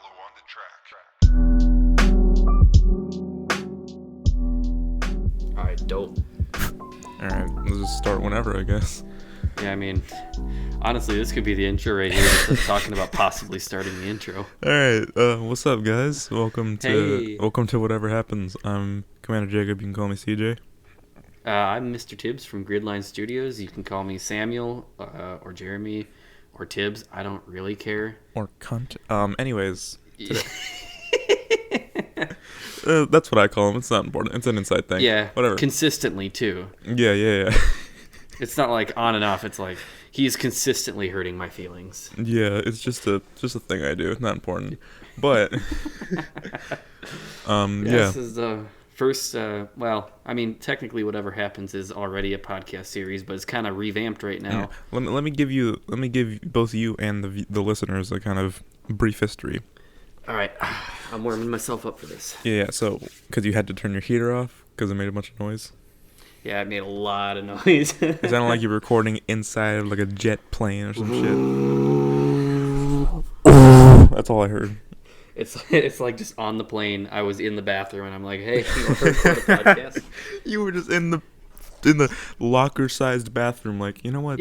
on the track. Alright, dope. Alright, let's just start whenever, I guess. Yeah, I mean, honestly, this could be the intro right here. Just us talking about possibly starting the intro. Alright, what's up, guys? Welcome Hey. to Whatever Happens. I'm Commander Jacob, you can call me CJ. I'm Mr. Tibbs from Gridline Studios. You can call me Samuel, or Jeremy, or Tibbs. I don't really care. Or cunt. Anyways, that's what I call him. It's not important. It's an inside thing. Yeah, Whatever. consistently, too. Yeah. It's not like on and off. It's like he's consistently hurting my feelings. Yeah, it's just a thing I do. It's not important. But, This is the first, technically Whatever Happens is already a podcast series, but it's kind of revamped right now. Let me give both you and the listeners a kind of brief history. All right, I'm warming myself up for this. Yeah, so, because you had to turn your heater off because it made a bunch of noise. Yeah, it made a lot of noise. It sounded like you're recording inside of like a jet plane or some shit. That's all I heard. It's like just on the plane. I was in the bathroom and I'm like, hey, you want to record a podcast? You were just in the locker-sized bathroom, like, you know what?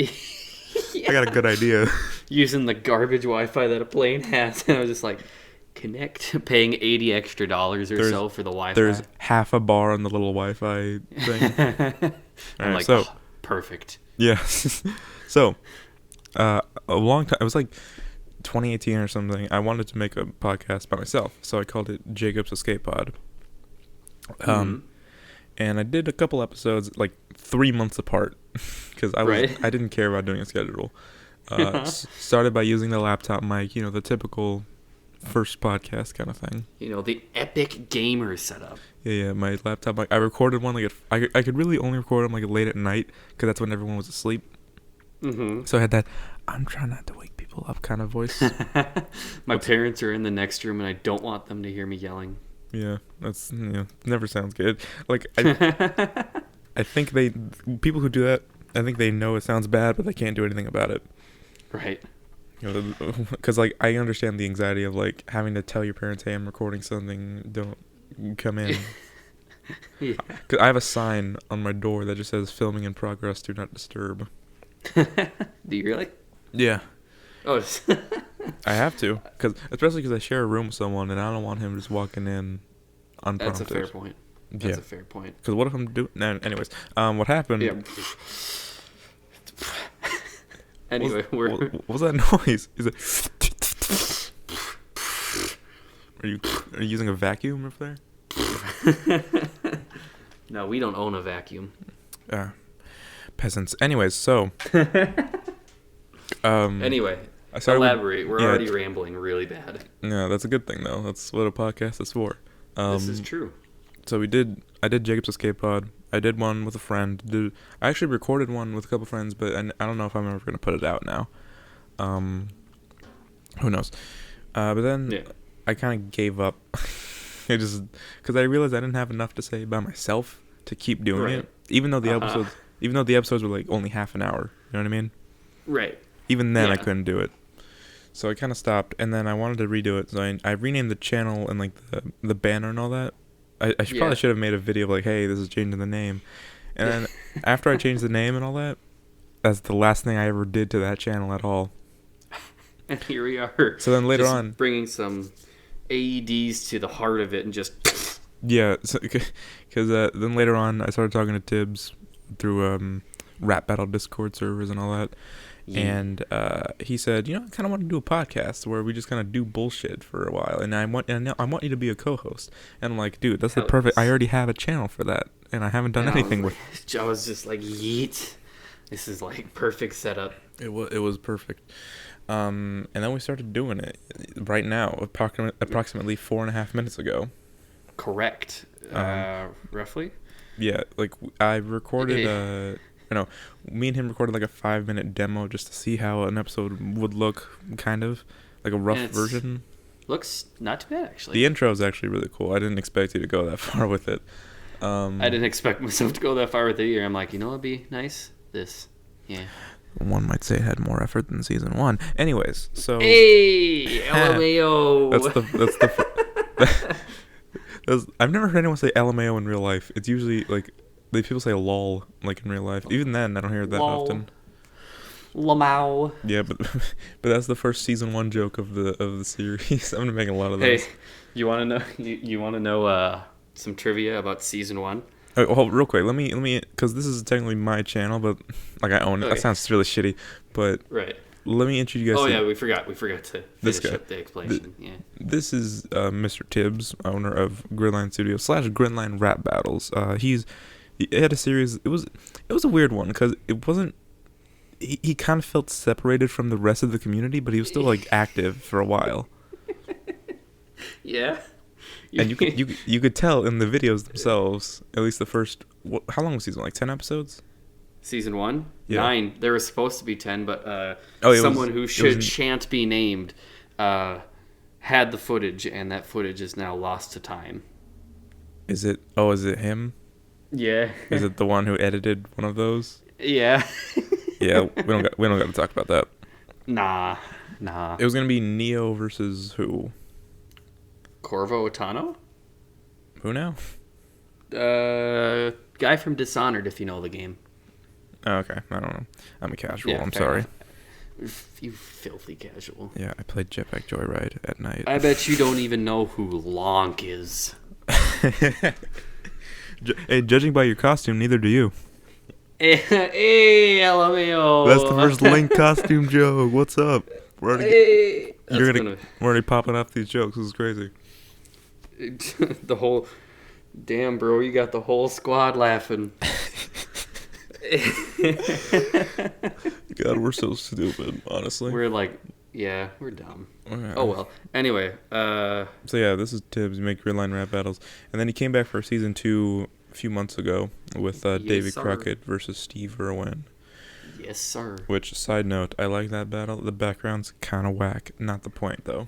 Yeah. I got a good idea. Using the garbage Wi-Fi that a plane has, and I was just like, connect, paying $80 extra so for the Wi-Fi. There's half a bar on the little Wi-Fi thing. I'm Alright, like, so perfect. yeah, so a long time. It was like 2018 or something. I wanted to make a podcast by myself, so I called it Jacob's Escape Pod. And I did a couple episodes like 3 months apart because I didn't care about doing a schedule. Started by using the laptop mic, the typical first podcast kind of thing. The epic gamer setup. Yeah, my laptop mic. I recorded one I could really only record them like late at night because that's when everyone was asleep. Mm-hmm. So I had that I'm trying not to wake people up kind of voice. My parents are in the next room and I don't want them to hear me yelling. Yeah, that's never sounds good. Like I think people who do that, I think they know it sounds bad, but they can't do anything about it. Right. Because like I understand the anxiety of like having to tell your parents, "Hey, I'm recording something. Don't come in." Yeah. Because I have a sign on my door that just says "Filming in progress. Do not disturb." Do you really? Yeah. Oh. I have to, especially because I share a room with someone, and I don't want him just walking in unprompted. That's a fair point. That's a fair point. Because what if I'm doing? No, anyways, what happened? Yeah. Anyway, what was that noise? Is it? Are you using a vacuum over there? No, we don't own a vacuum. Peasants. Anyways, so. Anyway, elaborate. We're already rambling really bad. Yeah, that's a good thing though. That's what a podcast is for. This is true. So I did Jacob's Escape Pod. I did one with a friend. I actually recorded one with a couple friends, but I don't know if I'm ever going to put it out now. Who knows? But then I kind of gave up. Because I realized I didn't have enough to say by myself to keep doing it. Even though the episodes were like only half an hour. You know what I mean? Right. Even then, I couldn't do it. So I kind of stopped, and then I wanted to redo it. So I renamed the channel and like the banner and all that. I probably should have made a video of like, hey, this is changing the name. And then after I changed the name and all that, that's the last thing I ever did to that channel at all. And here we are. So then later on, bringing some AEDs to the heart of it and just. Yeah, because then later on, I started talking to Tibbs through Rap Battle Discord servers and all that. Yeah. And he said, I kind of want to do a podcast where we just kind of do bullshit for a while, and I want you to be a co-host. And I'm like, dude, that's the perfect. I already have a channel for that, and I haven't done anything with. I was just like, yeet. This is like perfect setup. It was perfect. And then we started doing it right now, approximately 4.5 minutes ago. Correct. Roughly. Yeah, like I recorded. Me and him recorded like a 5-minute demo just to see how an episode would look, kind of like a rough version. Looks not too bad, actually. The intro is actually really cool. I didn't expect you to go that far with it. I didn't expect myself to go that far with it either. I'm like, what'd be nice? This. Yeah. one might say it had more effort than season 1. Anyways, so Hey, LMAO. I've never heard anyone say LMAO in real life. It's usually like people say lol like in real life. Even then, I don't hear it that Lol. often. Lamau. Yeah, but that's the first season 1 joke of the series. I'm gonna make a lot of Hey, those. you want to know? You want to know some trivia about season 1? Oh, hold, real quick. Let me, because this is technically my channel, but like I own it. Okay. That sounds really shitty. But Right. let me introduce you guys. Oh to yeah, we forgot to This finish guy. up the explanation. Yeah. This is Mr. Tibbs, owner of Gridline Studios / Gridline Rap Battles. He had a series. It was a weird one because it wasn't. He kind of felt separated from the rest of the community, but he was still like active for a while. Yeah. And you could tell in the videos themselves. At least the first. How long was season? Like 10 episodes. Season 1? Yeah. 9. There was supposed to be 10, but It who was shan't be named had the footage, and that footage is now lost to time. Is it? Oh, is it him? Yeah. Is it the one who edited one of those? Yeah. Yeah, we don't got to talk about that. Nah. It was gonna be Neo versus who? Corvo Otano? Who now? Guy from Dishonored, if you know the game. Oh, okay, I don't know. I'm a casual. Yeah, I'm fair sorry. enough. You filthy casual. Yeah, I played Jetpack Joyride at night. I bet you don't even know who Lonk is. Hey, judging by your costume, neither do you. Hey, LMAO. That's the first Link costume joke. What's up? We're already, Hey. we're already popping off these jokes. This is crazy. The whole... Damn, bro, you got the whole squad laughing. God, we're so stupid, honestly. We're like... Yeah, we're dumb. Okay. Oh, well. Anyway, So yeah, this is Tibbs. You make Gridline Rap Battles. And then he came back for season 2 a few months ago with Yes, David sir. Crockett versus Steve Irwin. yes, sir. Which, side note, I like that battle. The background's kind of whack. Not the point, though.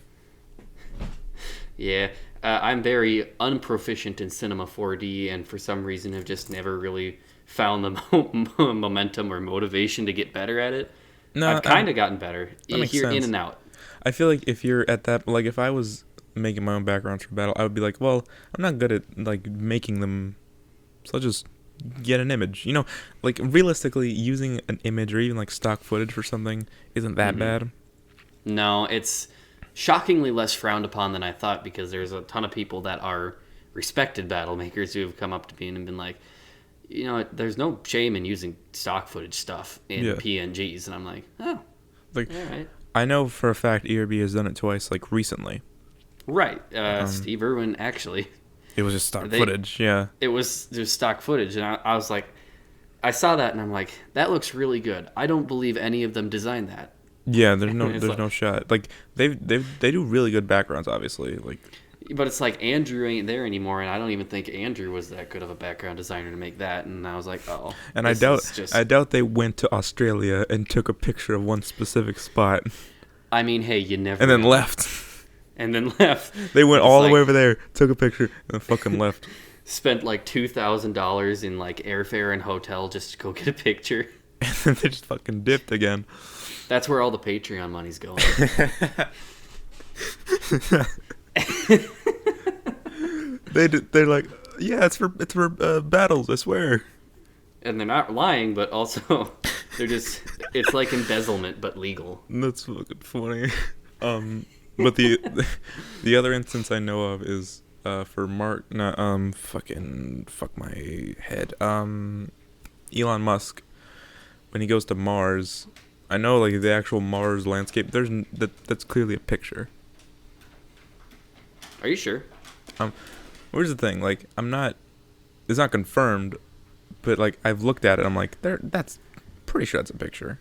Yeah, I'm very unproficient in Cinema 4D, and for some reason have just never really found the momentum or motivation to get better at it. No, I've kind of gotten better. that makes Here, in sense. and out. I feel like if you're at that, like, if I was making my own backgrounds for battle, I would be like, well, I'm not good at, like, making them, so I'll just get an image. You know, like, realistically, using an image or even, like, stock footage for something isn't that bad. No, it's shockingly less frowned upon than I thought, because there's a ton of people that are respected battle makers who have come up to me and been like, you know, there's no shame in using stock footage stuff in Yeah. PNGs, and I'm like, oh, Like, all right. I know for a fact ERB has done it twice, like, recently. Right, Steve Irwin, actually. It was just stock They- footage, yeah. It was just stock footage, and I was like, I saw that, and I'm like, that looks really good. I don't believe any of them designed that. Yeah, It's there's like- no shot. Like, they do really good backgrounds, obviously. Like, But it's like Andrew ain't there anymore, and I don't even think Andrew was that good of a background designer to make that. And I was like, oh. and this is just... I doubt they went to Australia and took a picture of one specific spot I mean, hey, you never. and then know. left. And then left. They went It's all the like- way over there, took a picture, and then fucking left. Spent like $2,000 in like airfare and hotel just to go get a picture. And then they just fucking dipped again. That's where all the Patreon money's going. They're like, yeah, it's for battles, I swear. And they're not lying, but also they're just, it's like embezzlement, but legal. That's fucking funny. But the other instance I know of is for Mark. No, fuck my head. Elon Musk, when he goes to Mars, I know like the actual Mars landscape. That's clearly a picture. Are you sure? Here's the thing, like it's not confirmed, but like I've looked at it. I'm like, that's pretty sure that's a picture.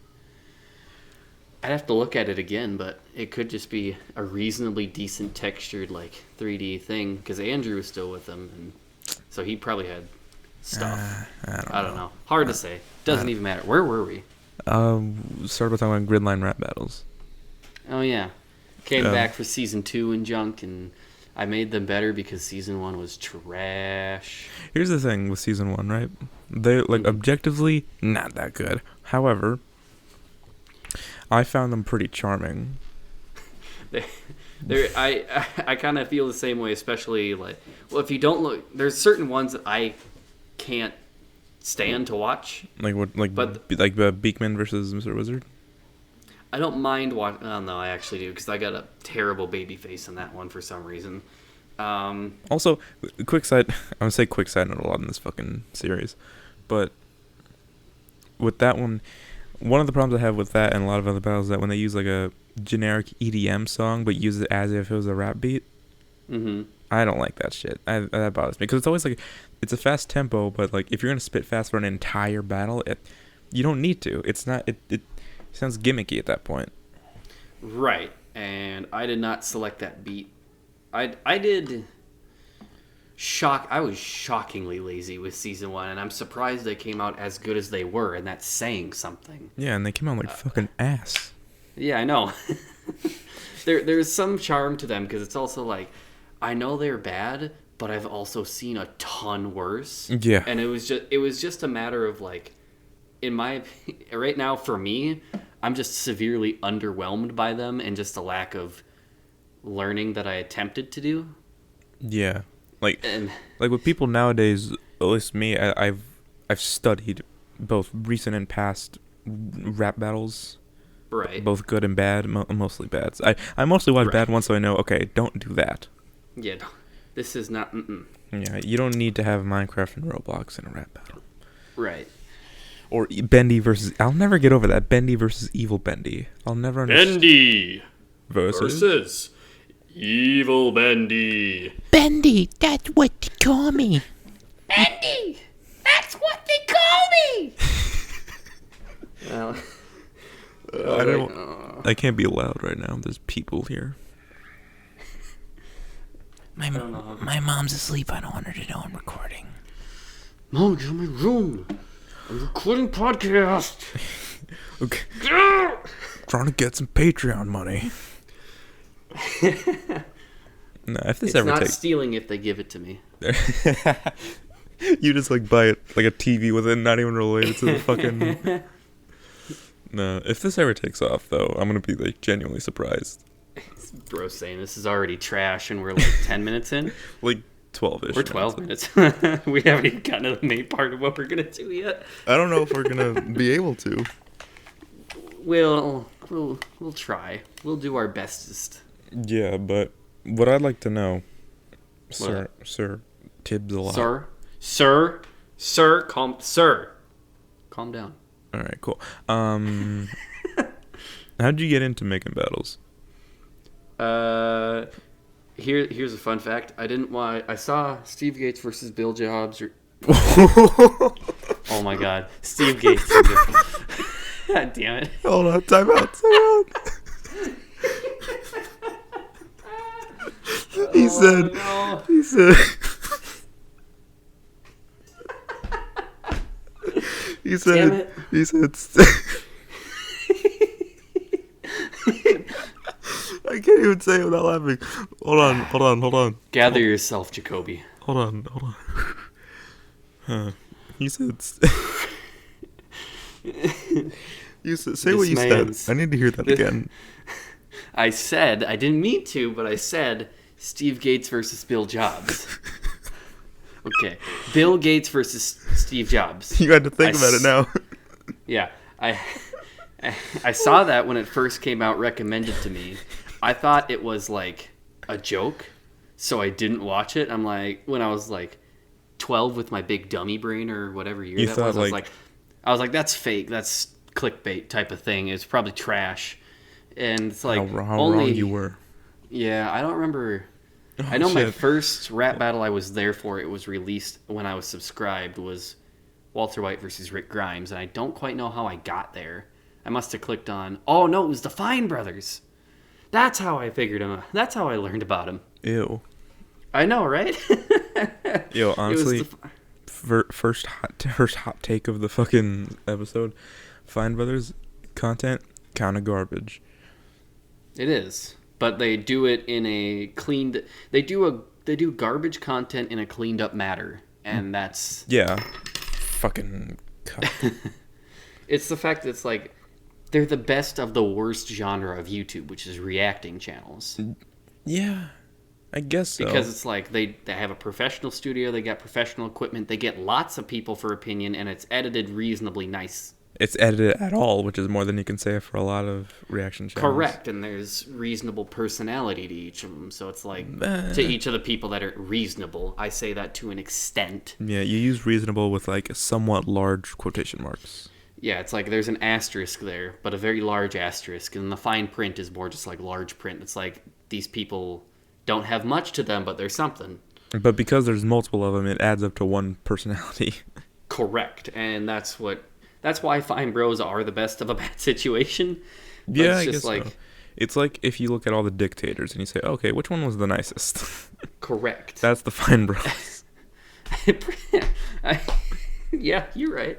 I'd have to look at it again, but it could just be a reasonably decent textured like 3D thing, because Andrew was still with them, and so he probably had stuff. I don't know. Hard to say. Doesn't even matter. Where were we? Started by talking about Gridline Rap Battles. Oh yeah, came back for season 2 and junk, and I made them better because season 1 was trash. Here's the thing with season 1, right? They're like objectively not that good. However, I found them pretty charming. I kind of feel the same way, especially like, well, if you don't look, there's certain ones that I can't stand to watch. Like what? Like Beakman versus Mr. Wizard. I don't mind watching. Oh no, I actually do because I got a terrible baby face in that one for some reason. Also, quick side. I'm gonna say quick side note a lot in this fucking series, but with that one of the problems I have with that and a lot of other battles is that when they use like a generic EDM song but use it as if it was a rap beat, I don't like that shit. That bothers me because it's always like it's a fast tempo, but like if you're gonna spit fast for an entire battle, you don't need to. It's not. It sounds gimmicky at that point. Right, and I did not select that beat. I did. I was shockingly lazy with season 1, and I'm surprised they came out as good as they were, and that's saying something. Yeah, and they came out like fucking ass. Yeah, I know. There's some charm to them because it's also like, I know they're bad, but I've also seen a ton worse. Yeah, and it was just a matter of like, in my right now for me, I'm just severely underwhelmed by them and just a lack of learning that I attempted to do. Yeah. Like with people nowadays, at least me, I've studied both recent and past rap battles, right? Both good and bad, mostly bad. I mostly watch bad ones, so I know. Okay, don't do that. Yeah, this is not. Yeah, you don't need to have Minecraft and Roblox in a rap battle, right? Or Bendy versus. I'll never get over that Bendy versus Evil Bendy. I'll never understand. Bendy versus Evil Bendy. Bendy, that's what they call me. Bendy, that's what they call me. Well, I can't be loud right now. There's people here. My mom's asleep. I don't want her to know I'm recording. Mom, get in my room. I'm recording podcast. Okay. Trying to get some Patreon money. No, if this it's ever not takes stealing if they give it to me. You just like buy it like a TV with it, not even related to the fucking. No, if this ever takes off though, I'm gonna be like genuinely surprised. Bro saying this is already trash and we're like 10 minutes in. Like 12ish. We're 12 minutes. We haven't even gotten to the main part of what we're gonna do yet. I don't know if we're gonna be able to. We'll try. We'll do our bestest. Yeah, but what I'd like to know, Sir Tibbs a lot. Sir, calm down. All right, cool. How'd you get into making battles? Here's a fun fact. I saw Steve Gates versus Bill Jobs. Oh my God, Steve Gates. God damn it! Hold on, time out. He said. Damn it. He said. I can't even say it without laughing. Hold on. Gather yourself, Jacoby. Hold on. He said. You said. Say what you said. I need to hear that again. I didn't mean to, but I said Steve Gates versus Bill Jobs. Okay, Bill Gates versus Steve Jobs. You had to think about it now. Yeah, I saw that when it first came out, recommended to me. I thought it was like a joke, so I didn't watch it. I'm like, when I was like 12 with my big dummy brain or whatever year that was, I was like, that's fake. That's clickbait type of thing. It's probably trash. And it's like how wrong you were. Yeah, I don't remember. Oh, I know shit. my first rap battle I was there for, it was released when I was subscribed, was Walter White versus Rick Grimes, and I don't quite know how I got there. I must have clicked on, oh no, it was the Fine Brothers. That's how I figured him out. That's how I learned about him. Ew. I know, right? Yo, honestly, first hot take of the fucking episode, Fine Brothers content, kind of garbage. It is. But they do it in a cleaned. They do garbage content in a cleaned up matter, and that's fucking. It's the fact that it's like they're the best of the worst genre of YouTube, which is reacting channels. Yeah, I guess so. Because it's like they have a professional studio, they got professional equipment, they get lots of people for opinion, and it's edited reasonably nice. It's edited at all, which is more than you can say for a lot of reaction channels. Correct, and there's reasonable personality to each of them. So it's like, to each of the people that are reasonable, I say that to an extent. Yeah, you use reasonable with like somewhat large quotation marks. Yeah, it's like there's an asterisk there, but a very large asterisk, and the fine print is more just like large print. It's like these people don't have much to them, but there's something. But because there's multiple of them, it adds up to one personality. Correct, and that's why fine bros are the best of a bad situation. But Yeah, it's I just guess like, so. It's like if you look at all the dictators and you say, okay, which one was the nicest? correct. That's the fine bros. Yeah, you're right.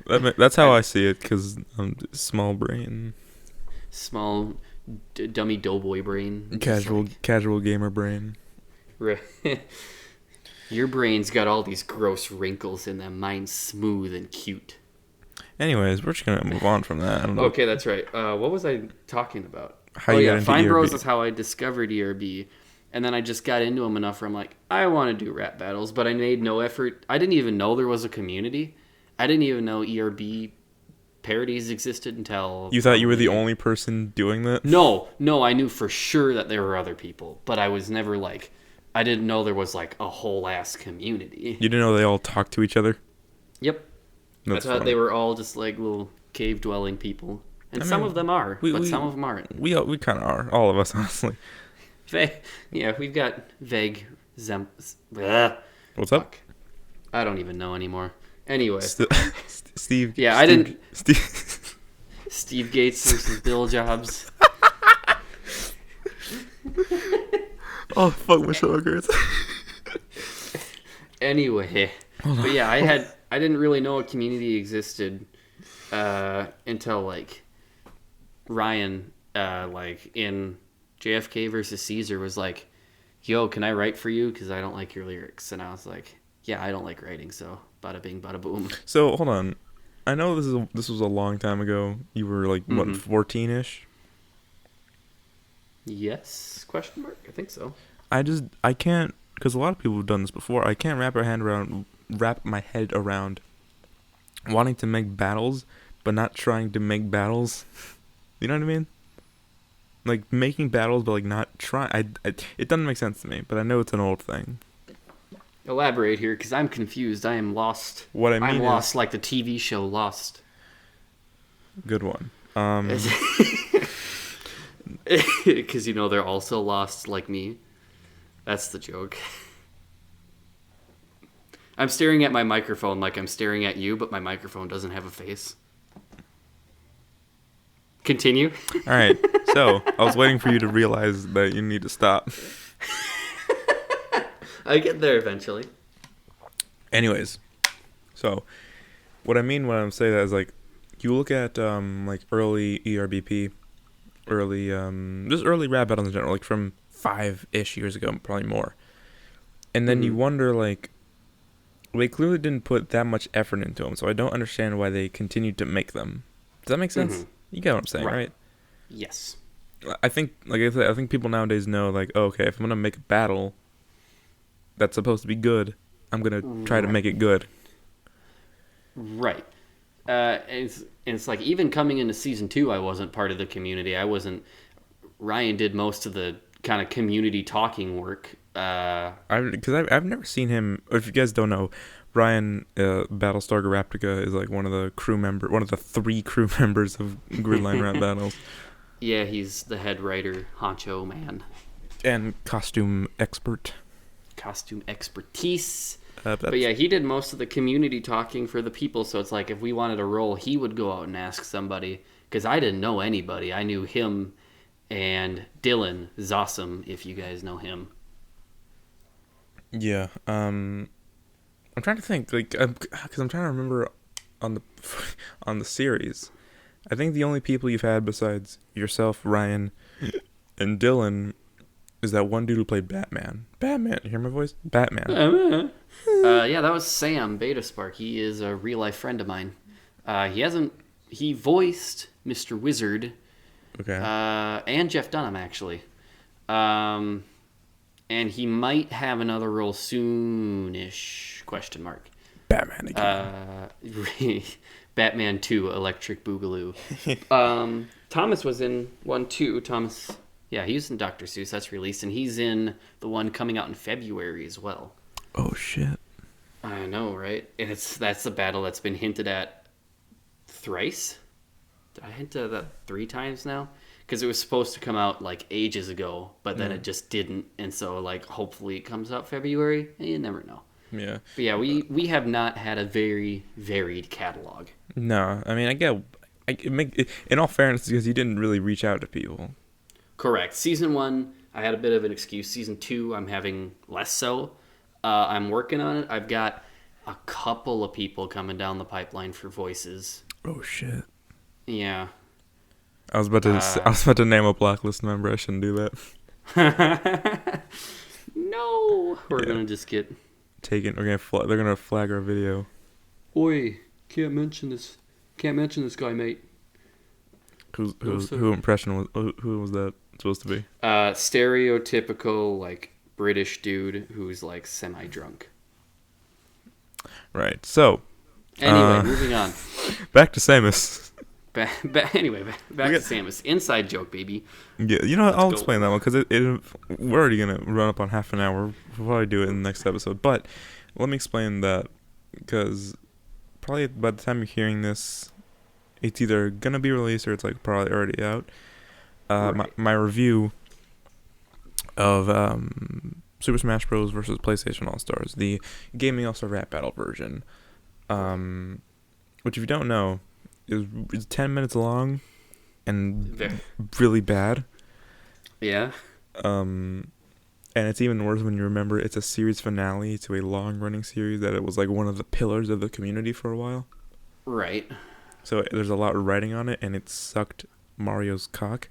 That's how I see it, because I'm small brain. Small, dummy doughboy brain. Just Casual gamer brain. like- Your brain's got all these gross wrinkles in them. Mine's smooth and cute. Anyways, we're just going to move on from that. I don't know. Okay, that's right. What was I talking about? How you got into Fine Bros ERB. is how I discovered ERB. And then I just got into them enough where I'm like, I want to do rap battles, but I made no effort. I didn't even know there was a community. I didn't even know ERB parodies existed until... You thought you were the only person doing that? No, I knew for sure that there were other people, but I was never like... I didn't know there was like a whole ass community. You didn't know they all talk to each other? Yep. That's I thought funny. they were all just like little cave dwelling people. And I some mean, of them are, we- but some of them aren't. We kind of are. All of us, honestly. Yeah, we've got vague bleh. What's up? Fuck. I don't even know anymore. Anyway, Steve. Yeah, I Steve- didn't- Steve. Steve Gates versus Bill Jobs. Oh, fuck, my stomach hurts. Anyway, but yeah, I didn't really know a community existed until like Ryan, like in JFK versus Caesar, was like, "Yo, can I write for you? Because I don't like your lyrics." And I was like, "Yeah, I don't like writing, so bada bing, bada boom." So, hold on. I know this was a long time ago. You were like, what, 14-ish? Yes? Question mark? I think so. I can't, because a lot of people have done this before. I can't wrap my head around wanting to make battles, but not trying to make battles. You know what I mean? Like making battles, but like not trying. It doesn't make sense to me, but I know it's an old thing. Elaborate here, because I'm confused. I am lost. What I mean I'm is, lost like the TV show Lost. good one. Because, you know, they're also lost like me. That's the joke. I'm staring at my microphone like I'm staring at you, but my microphone doesn't have a face. Continue. All right. So I was waiting for you to realize that you need to stop. I get there eventually. Anyways, so what I mean when I'm saying that is like, you look at like early ERBP, just early rap battles in general, like from 5-ish years ago, probably more. And then you wonder, like, they clearly didn't put that much effort into them, so I don't understand why they continued to make them. Does that make sense? You get what I'm saying, right? Yes. I think, like I said, I think people nowadays know, like, oh, okay, if I'm gonna make a battle that's supposed to be good, I'm gonna try to make it good. Right. And it's like, even coming into season 2, I wasn't part of the community. Ryan did most of the kind of community talking work. Because I've never seen him. If you guys don't know, Ryan, Battlestar Galactica is like one of the 3 crew members of Gridline Rap Battles. Yeah, he's the head writer, honcho man. And costume expert. Costume expertise. But But yeah, he did most of the community talking for the people, so it's like if we wanted a role, he would go out and ask somebody. Because I didn't know anybody. I knew him and Dylan Zossam, if you guys know him. Yeah. I'm trying to think, like, because I'm trying to remember on the series. I think the only people you've had besides yourself, Ryan, and Dylan is that one dude who played Batman. Batman, you hear my voice? Batman. Yeah, that was Sam Beta Spark. He is a real life friend of mine. He voiced Mr. Wizard, Okay. and Jeff Dunham actually. And he might have another role soonish? Question mark. Batman again. Batman 2, Electric Boogaloo. Thomas was in one too. Thomas, yeah, he was in Dr. Seuss. That's released, and he's in the one coming out in February as well. Oh shit. I know, right? And that's a battle that's been hinted at thrice. Did I hint at that 3 times now? Because it was supposed to come out like ages ago, but then it just didn't, and so like hopefully it comes out February. You never know. Yeah. But yeah, we have not had a very varied catalog. No, I mean, in all fairness, because you didn't really reach out to people. Correct. Season 1, I had a bit of an excuse. Season 2, I'm having less so. I'm working on it. I've got a couple of people coming down the pipeline for voices. Oh shit. Yeah. I was about to name a Blacklist member. I shouldn't do that. No, we're gonna just get taken. They're gonna flag our video. Oi, can't mention this guy, mate. Who impression was? Who was that supposed to be? Stereotypical like British dude who's like semi-drunk. Right. So. Anyway, moving on. Back to Samus. Back to Samus. Inside joke, baby. Yeah, I'll explain that one because we're already gonna run up on half an hour. We'll probably do it in the next episode. But let me explain that because probably by the time you're hearing this, it's either gonna be released or it's like probably already out. Right. My review of Super Smash Bros. Versus PlayStation All Stars, the Gaming All Star Rap Battle version, which if you don't know. Is 10 minutes long and really bad. Yeah. And it's even worse when you remember it's a series finale to a long-running series that it was like one of the pillars of the community for a while. Right. So there's a lot of writing on it, and it sucked Mario's cock.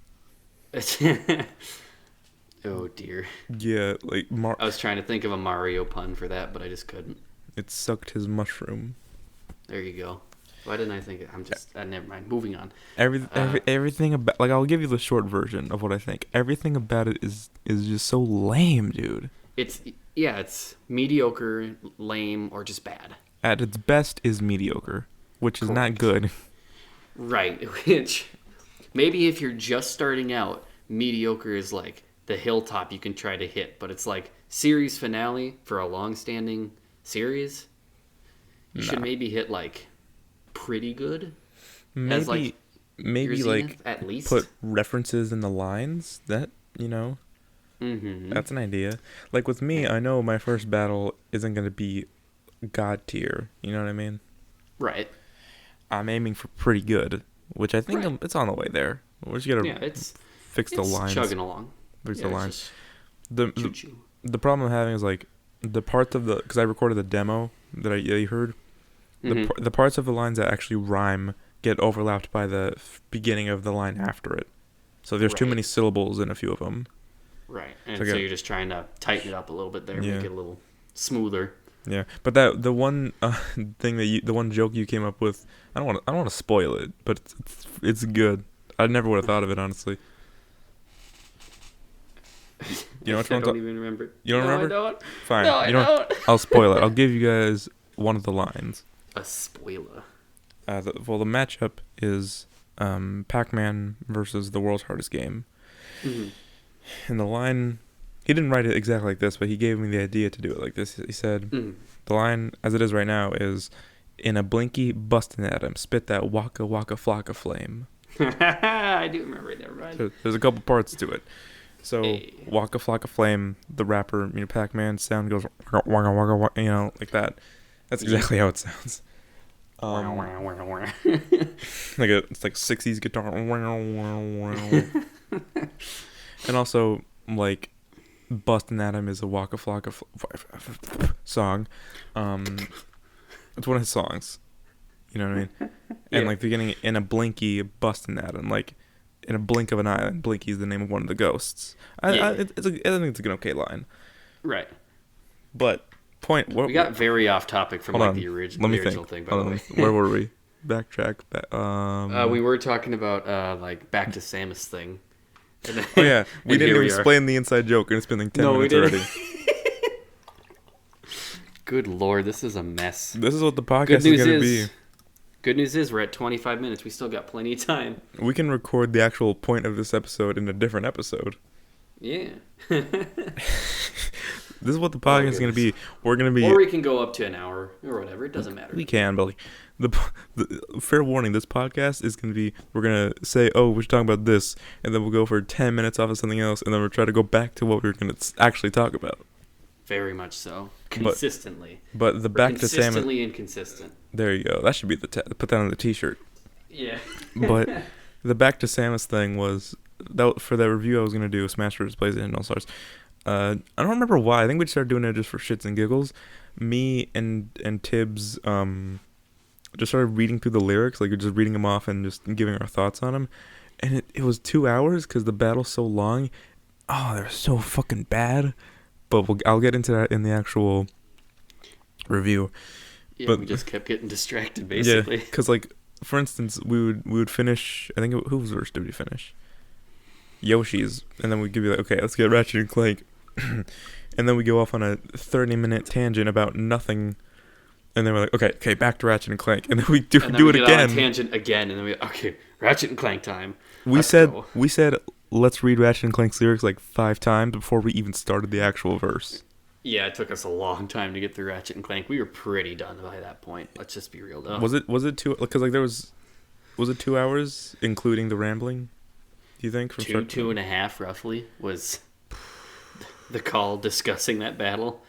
Oh, dear. Yeah, like... I was trying to think of a Mario pun for that, but I just couldn't. It sucked his mushroom. There you go. Why didn't I think it? I'm just... never mind. Moving on. Everything about... Like, I'll give you the short version of what I think. Everything about it is just so lame, dude. It's mediocre, lame, or just bad. At its best is mediocre, which is not good. Right. Which, maybe if you're just starting out, mediocre is like the hilltop you can try to hit. But it's like series finale for a long-standing series. You should maybe hit like... pretty good. Maybe like at least put references in the lines that that's an idea. Like with me, I know my first battle isn't going to be god tier, you know what I mean? Right. I'm aiming for pretty good, which I think it's on the way there. We're just gonna fix the lines. Chugging along. Fix the lines. The problem I'm having is like the parts of because I recorded the demo that you heard. The parts of the lines that actually rhyme get overlapped by the beginning of the line after it. So there's too many syllables in a few of them. Right. And so you're just trying to tighten it up a little bit there, make it a little smoother. Yeah. But the one thing the one joke you came up with, I don't want to spoil it, but it's good. I never would have thought of it, honestly. You know what I don't even remember. You don't remember? I don't. Fine. No, I don't. I'll spoil it. I'll give you guys one of the lines. A spoiler. The matchup is Pac-Man versus the world's hardest game. Mm-hmm. And the line, he didn't write it exactly like this, but he gave me the idea to do it like this. He said, the line, as it is right now, is, in a blinky, bustin' at him, spit that waka waka flocka flame. I do remember it, never mind. So there's a couple parts to it. So, waka flocka flame, the rapper, Pac-Man sound goes, waka waka waka, like that. That's exactly how it sounds. It's like 60s guitar. And also, like, Bustin' at Him is a Waka Flocka song. It's one of his songs. You know what I mean? And, like, they're getting in a blinky, Bustin' at Him. Like, in a blink of an eye, Blinky is the name of one of the ghosts. I think it's a good okay line. Right. But... we got very off topic from the original thing. By the way, where were we? backtrack. We were talking about like back to Samus thing. And then, Oh yeah, we and didn't here even we are. explain the inside joke, and it's been like 10 No, we minutes didn't. already. Good lord, this is a mess. This is what the Good podcast is news gonna is, be. good news is we're at 25 minutes. We still got plenty of time. We can record the actual point of this episode in a different episode. Yeah. This is what the podcast is gonna be. We're gonna be. Or we can go up to an hour or whatever. It doesn't matter. We can, but like, the fair warning, this podcast is gonna be. We're gonna say, oh, we're talking about this, and then we'll go for 10 minutes off of something else, and then we'll try to go back to what we were gonna actually talk about. Very much so. Consistently. But the We're back to Samus. consistently inconsistent. There you go. That should be put that on the T-shirt. Yeah. But the back to Samus thing was that for that review I was gonna do, Smash Bros. PlayStation All Stars. I don't remember why. I think we just started doing it just for shits and giggles. Me and Tibbs just started reading through the lyrics, like just reading them off and just giving our thoughts on them. And it was 2 hours because the battle's so long. Oh, they're so fucking bad. But I'll get into that in the actual review. Yeah, But- we just kept getting distracted, basically. Yeah, because like for instance, we would finish. I think whose verse did we finish? Yoshi's, and then we'd give you like, okay, let's get Ratchet and Clank, and then we go off on a 30-minute tangent about nothing, and then we're like, okay, back to Ratchet and Clank, and then we do And then do we it get on a again. tangent again, and then okay, Ratchet and Clank time. We Let's said go. let's read Ratchet and Clank's lyrics like 5 times before we even started the actual verse. Yeah, it took us a long time to get through Ratchet and Clank. We were pretty done by that point. Let's just be real, though. Was it 2? Because like there was it 2 hours including the rambling? Do you think from start to- 2.5 roughly was the call discussing that battle.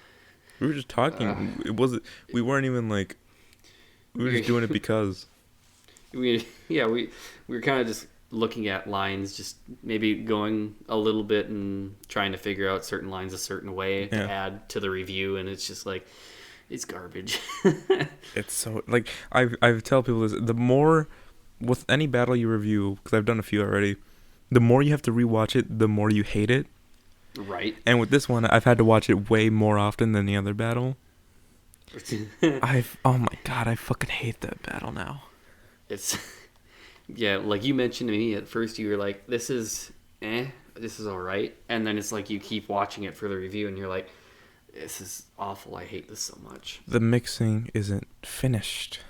We were just talking. We weren't even like. We were just doing it because. We were kind of just looking at lines, just maybe going a little bit and trying to figure out certain lines a certain way to Yeah. add to the review, and it's just like it's garbage. It's so like I tell people this. The more with any battle you review, because I've done a few already, the more you have to rewatch it, the more you hate it. Right. And with this one, I've had to watch it way more often than the other battle. Oh my god, I fucking hate that battle now. It's yeah, like you mentioned to me at first, you were like, "This is this is all right," and then it's like you keep watching it for the review, and you're like, "This is awful. I hate this so much." The mixing isn't finished.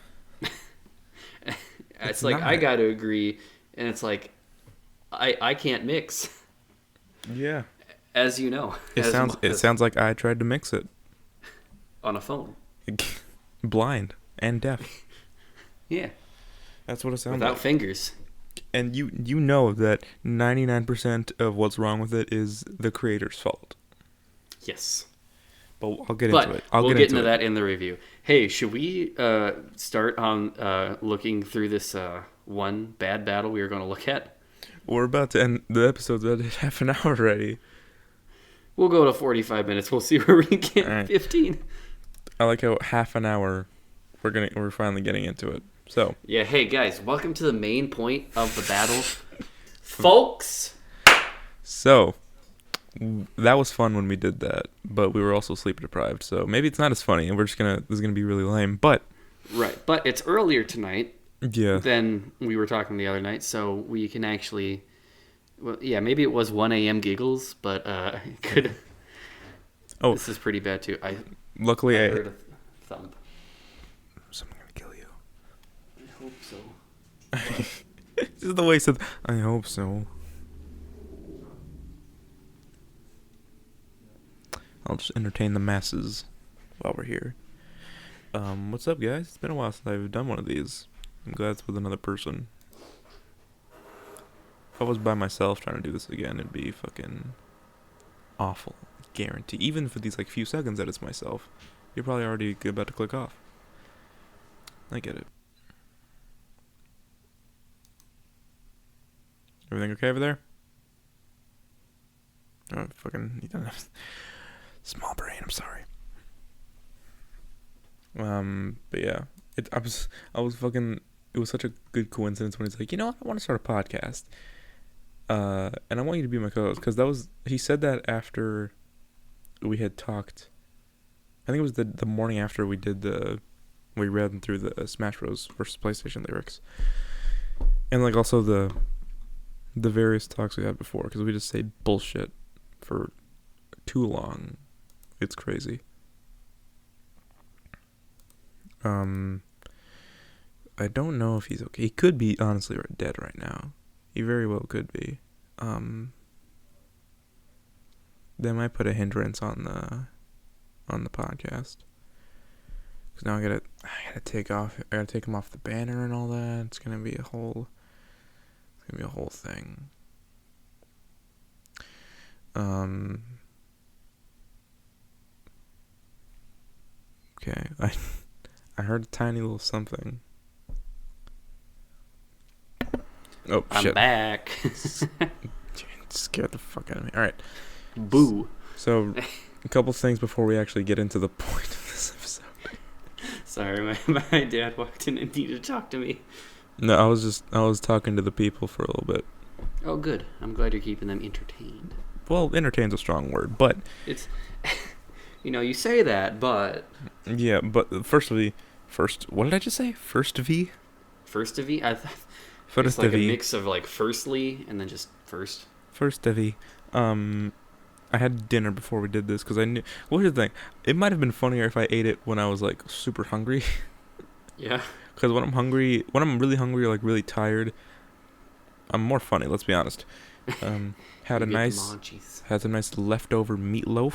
It's like I not. got to agree, and it's like I can't mix, Yeah. as you know. It sounds like I tried to mix it. on a phone. Blind and deaf. Yeah, That's what it sounds without like. fingers. And you know that 99% of what's wrong with it is the creator's fault. Yes. But I'll get But into it. we'll get into it. that in the review. Hey, should we start on looking through this one bad battle we were going to look at? We're about to end the episode's about at half an hour already. We'll go to 45 minutes. We'll see where we get All right. 15. I like how half an hour we're finally getting into it. So Yeah, hey guys, welcome to the main point of the battle. Folks! that was fun when we did that, but we were also sleep deprived. So maybe it's not as funny, and this is gonna be really lame. But Right, but it's earlier tonight yeah, than we were talking the other night, so we can actually... Well, yeah, maybe it was 1 a.m. giggles, but it could... Oh. This is pretty bad too. I luckily I heard a thump. someone gonna kill you. I hope so. This is the way he said. I hope so. I'll just entertain the masses while we're here. What's up, guys? It's been a while since I've done one of these. I'm glad it's with another person. If I was by myself trying to do this again, it'd be fucking awful. Guarantee. Even for these like few seconds that it's myself, you're probably already about to click off. I get it. Everything okay over there? Oh, fucking, you don't have small brain. I'm sorry. But yeah, I was fucking. It was such a good coincidence when he's like, you know what, I want to start a podcast. And I want you to be my co-host, because he said that after we had talked. I think it was the morning after we did the We read through the Smash Bros. Versus PlayStation lyrics, and like also the various talks we had before, because we just say bullshit for too long. It's crazy. I don't know if he's okay. He could be honestly dead right now. He very well could be. They might put a hindrance on the podcast. Cause now I gotta take him off the banner and all that. It's gonna be a whole thing. Okay, I heard a tiny little something. Oh, I'm shit. back. Scared the fuck out of me. All right. Boo. So, a couple things before we actually get into the point of this episode. Sorry, my dad walked in and needed to talk to me. No, I was talking to the people for a little bit. Oh, good. I'm glad you're keeping them entertained. Well, entertain's a strong word, but It's, you say that, but... yeah, but first, what did I just say? First V? First of E? First It's like V. a mix of like firstly and then just first. First V. I had dinner before we did this because I knew. Well, here's the thing. It might have been funnier if I ate it when I was like super hungry. Yeah. Because when I'm really hungry or like really tired, I'm more funny. Let's be honest. Had a nice leftover meatloaf.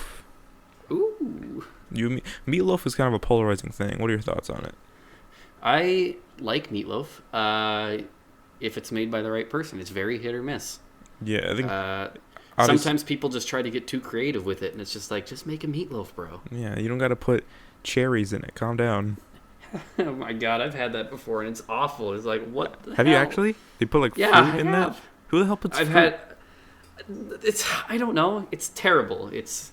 Ooh. Meatloaf is kind of a polarizing thing. What are your thoughts on it? I like meatloaf. If it's made by the right person, it's very hit or miss. Yeah, I think sometimes people just try to get too creative with it, and it's just like, just make a meatloaf, bro. Yeah, you don't got to put cherries in it. Calm down. Oh my god, I've had that before, and it's awful. It's like, what the Have hell? you actually? They put like Yeah, fruit I in have. that? Who the hell puts I've fruit? had. I don't know. It's terrible. It's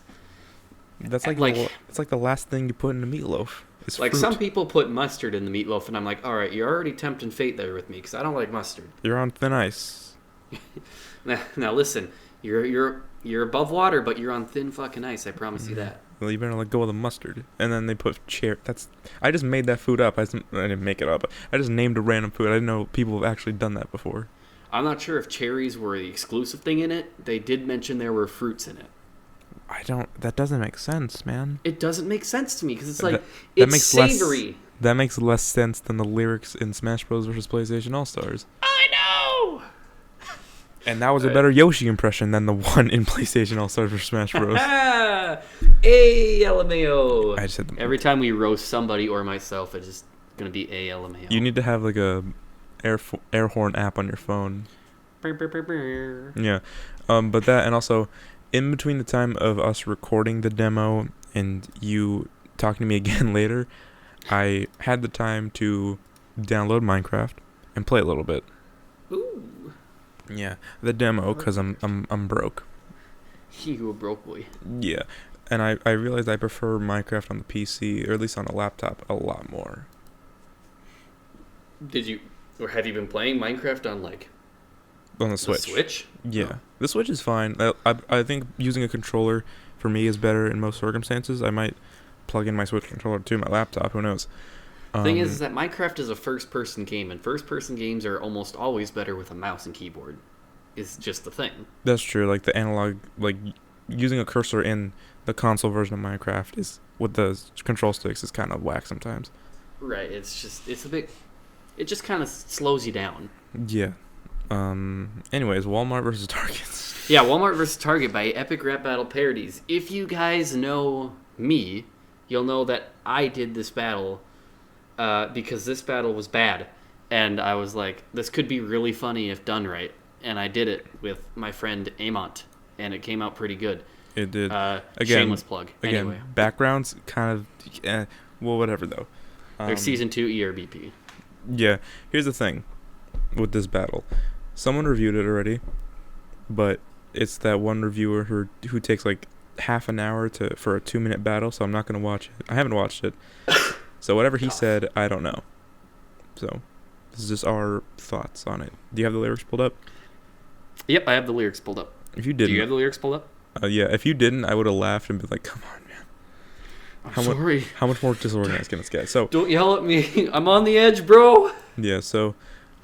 That's like like- it's like the last thing you put in a meatloaf. It's like fruit. some people put mustard in the meatloaf, and I'm like, all right, you're already tempting fate there with me, because I don't like mustard. You're on thin ice. Now listen, you're above water, but you're on thin fucking ice. I promise you that. Well, you better let go of the mustard. And then they put I just made that food up. I didn't make it up. I just named a random food. I didn't know people have actually done that before. I'm not sure if cherries were the exclusive thing in it. They did mention there were fruits in it. That doesn't make sense, man. It doesn't make sense to me because it's like, That it's makes savory. That makes less sense than the lyrics in Smash Bros. Versus PlayStation All-Stars. I know! And that was a better Yoshi impression than the one in PlayStation All-Stars versus Smash Bros. LMAO. I just said Every time we roast somebody or myself, it's just going to be LMAO. you need to have like a air horn app on your phone. Yeah. But that, and also, in between the time of us recording the demo and you talking to me again later, I had the time to download Minecraft and play a little bit. Ooh. Yeah, the demo, because I'm broke. You a broke boy. Yeah, and I realized I prefer Minecraft on the PC, or at least on a laptop, a lot more. Or have you been playing Minecraft on like On the the Switch. Switch? Yeah, Oh. the Switch is fine. I think using a controller for me is better in most circumstances. I might plug in my Switch controller to my laptop. Who knows? Thing is that Minecraft is a first-person game, and first-person games are almost always better with a mouse and keyboard. Is just the thing. That's true. Like the analog, like using a cursor in the console version of Minecraft is with the control sticks is kind of whack sometimes. Right. It's a bit. It just kind of slows you down. Yeah. Anyways, Walmart versus Target. Yeah, Walmart vs. Target by Epic Rap Battle Parodies. If you guys know me, you'll know that I did this battle because this battle was bad. And I was like, this could be really funny if done right. And I did it with my friend Amont. And it came out pretty good. It did. Again, Shameless plug. Again, Anyway, backgrounds kind of, well, whatever though. there's Season 2 ERBP. Yeah, here's the thing with this battle. Someone reviewed it already, but it's that one reviewer who takes like half an hour for a 2-minute battle, so I'm not going to watch it. I haven't watched it. So whatever he said, I don't know. So this is just our thoughts on it. Do you have the lyrics pulled up? Yep, I have the lyrics pulled up. If you Do didn't, you have the lyrics pulled up? yeah, if you didn't, I would have laughed and been like, "Come on, man." Sorry. How much more disorganized can this get? So Don't yell at me. I'm on the edge, bro. yeah, so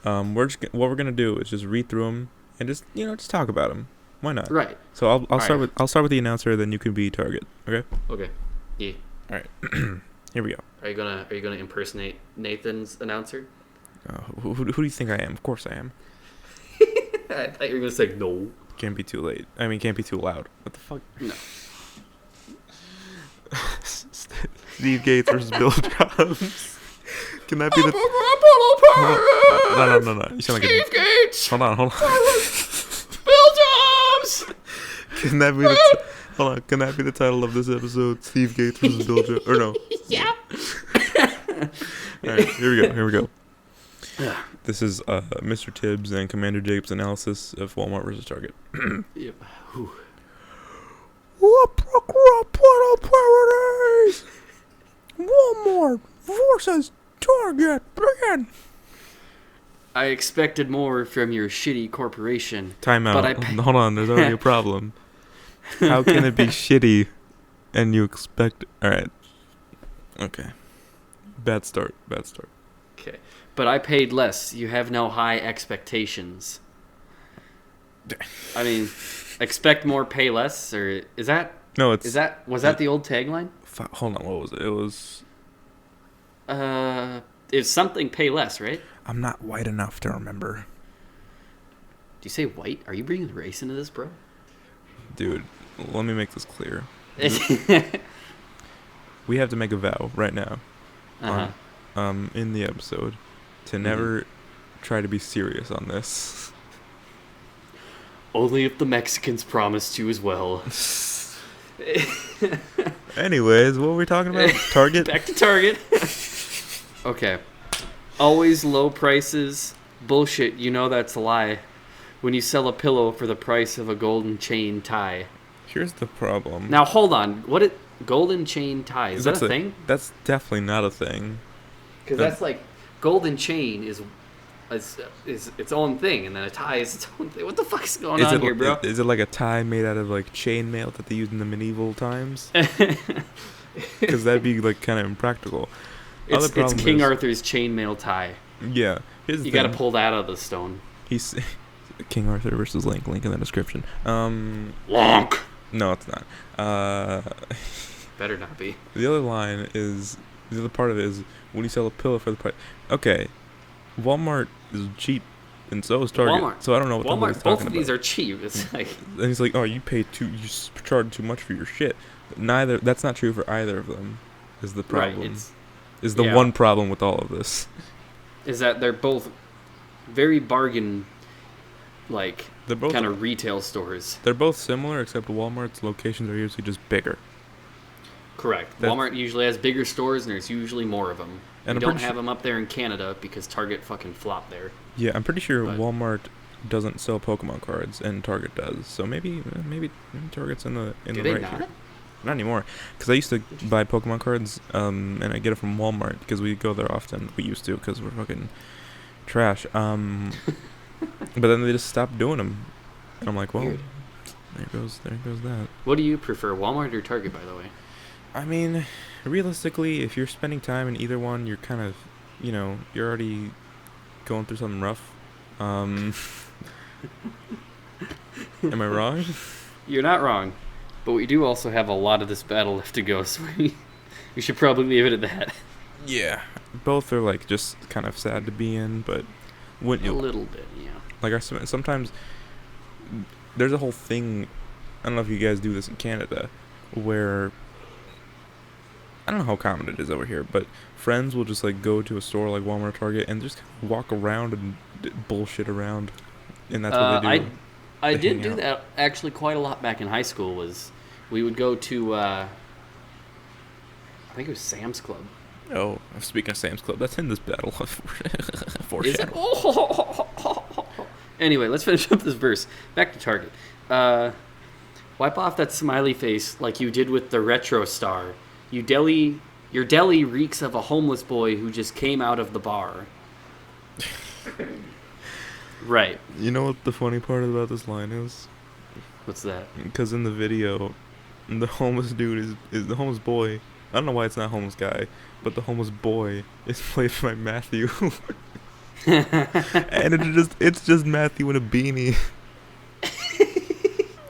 what we're gonna do is just read through them and just just talk about them. Why not? Right. So I'll start right. with the announcer, then you can be target. Okay. Okay. Yeah. All right. Here we go. Are you gonna impersonate Nathan's announcer? Who do you think I am? Of course I am. I thought you were gonna say no. Can't be too late. I mean, can't be too loud. What the fuck? No. Steve Gates versus Bill Jobs. Can that be the? No. You sound like Steve Gates. Hold on. Bill Jobs. Can that be hold on? Can that be the title of this episode? Steve Gates versus Bill Jobs? Or no? Yeah. All right. Here we go. This is Mr. Tibbs and Commander Jacobs' analysis of Walmart versus Target. Yep. Whew. Walmart versus Target. Begin. I expected more from your shitty corporation. Time out. But Hold on. There's already a problem. How can it be shitty and you expect... Alright. Okay. Bad start. Okay. But I paid less. You have no high expectations. I mean, expect more, pay less, or is that... No, it's... Was that the old tagline? Hold on, what was it? It was... It's something pay less, right? I'm not white enough to remember. Do you say white? Are you bringing race into this, bro? Dude, let me make this clear. We have to make a vow right now, in the episode, to never try to be serious on this. Only if the Mexicans promise to as well. Anyways, what were we talking about? Target? Back to Target. Okay. Always low prices. Bullshit, you know that's a lie. When you sell a pillow for the price of a golden chain tie. Here's the problem. Now hold on. Golden chain tie? Is that a thing? That's definitely not a thing. Because that's like golden chain is its own thing, and then a tie is its own thing. What the fuck is going on here, bro? Is it like a tie made out of like chainmail that they used in the medieval times? Because that'd be like kind of impractical. It's King Arthur's chainmail tie. Yeah, you got to pull that out of the stone. He's King Arthur versus Link. Link in the description. Lonk. No, it's not. Better not be. The other part of it is when you sell a pillow for the price. Okay, Walmart is cheap, and so is Target. Walmart. So I don't know what the hell he's talking both of these about. are cheap. It's like. And he's like, oh, you charge too much for your shit. That's not true for either of them. Is the problem? Right, is the one problem with all of this. Is that they're both very bargain, like, they're both kind of retail stores. They're both similar, except Walmart's locations are usually just bigger. Correct. Walmart usually has bigger stores, and there's usually more of them. And we don't have them up there in Canada because Target fucking flopped there. Yeah, I'm pretty sure Walmart doesn't sell Pokemon cards, and Target does. So maybe Target's in the Do they right not? here. Not anymore, because I used to buy Pokemon cards, and I get it from Walmart because we go there often. We used to because we're fucking trash. But then they just stopped doing them, and I'm like, well, Weird. there goes that. What do you prefer, Walmart or Target, by the way? I mean, realistically, if you're spending time in either one, you're kind of, you're already going through something rough. Am I wrong? You're not wrong. But we do also have a lot of this battle left to go, so we should probably leave it at that. Yeah. Both are, like, just kind of sad to be in, but... A little bit, yeah. Like, sometimes... There's a whole thing... I don't know if you guys do this in Canada, where... I don't know how common it is over here, but friends will just, like, go to a store like Walmart or Target and just walk around and bullshit around. And that's what they do. I did do that actually quite a lot back in high school. We would go to I think it was Sam's Club. Oh, speaking of Sam's Club, that's in this battle. Is it? Anyway, let's finish up this verse. Back to Target. Wipe off that smiley face like you did with the Retro Star. Your deli reeks of a homeless boy who just came out of the bar. Right. You know what the funny part about this line is? What's that? Because in the video, the homeless dude is the homeless boy I don't know why it's not homeless guy, but the homeless boy is played by Matthew. And it's just Matthew in a beanie.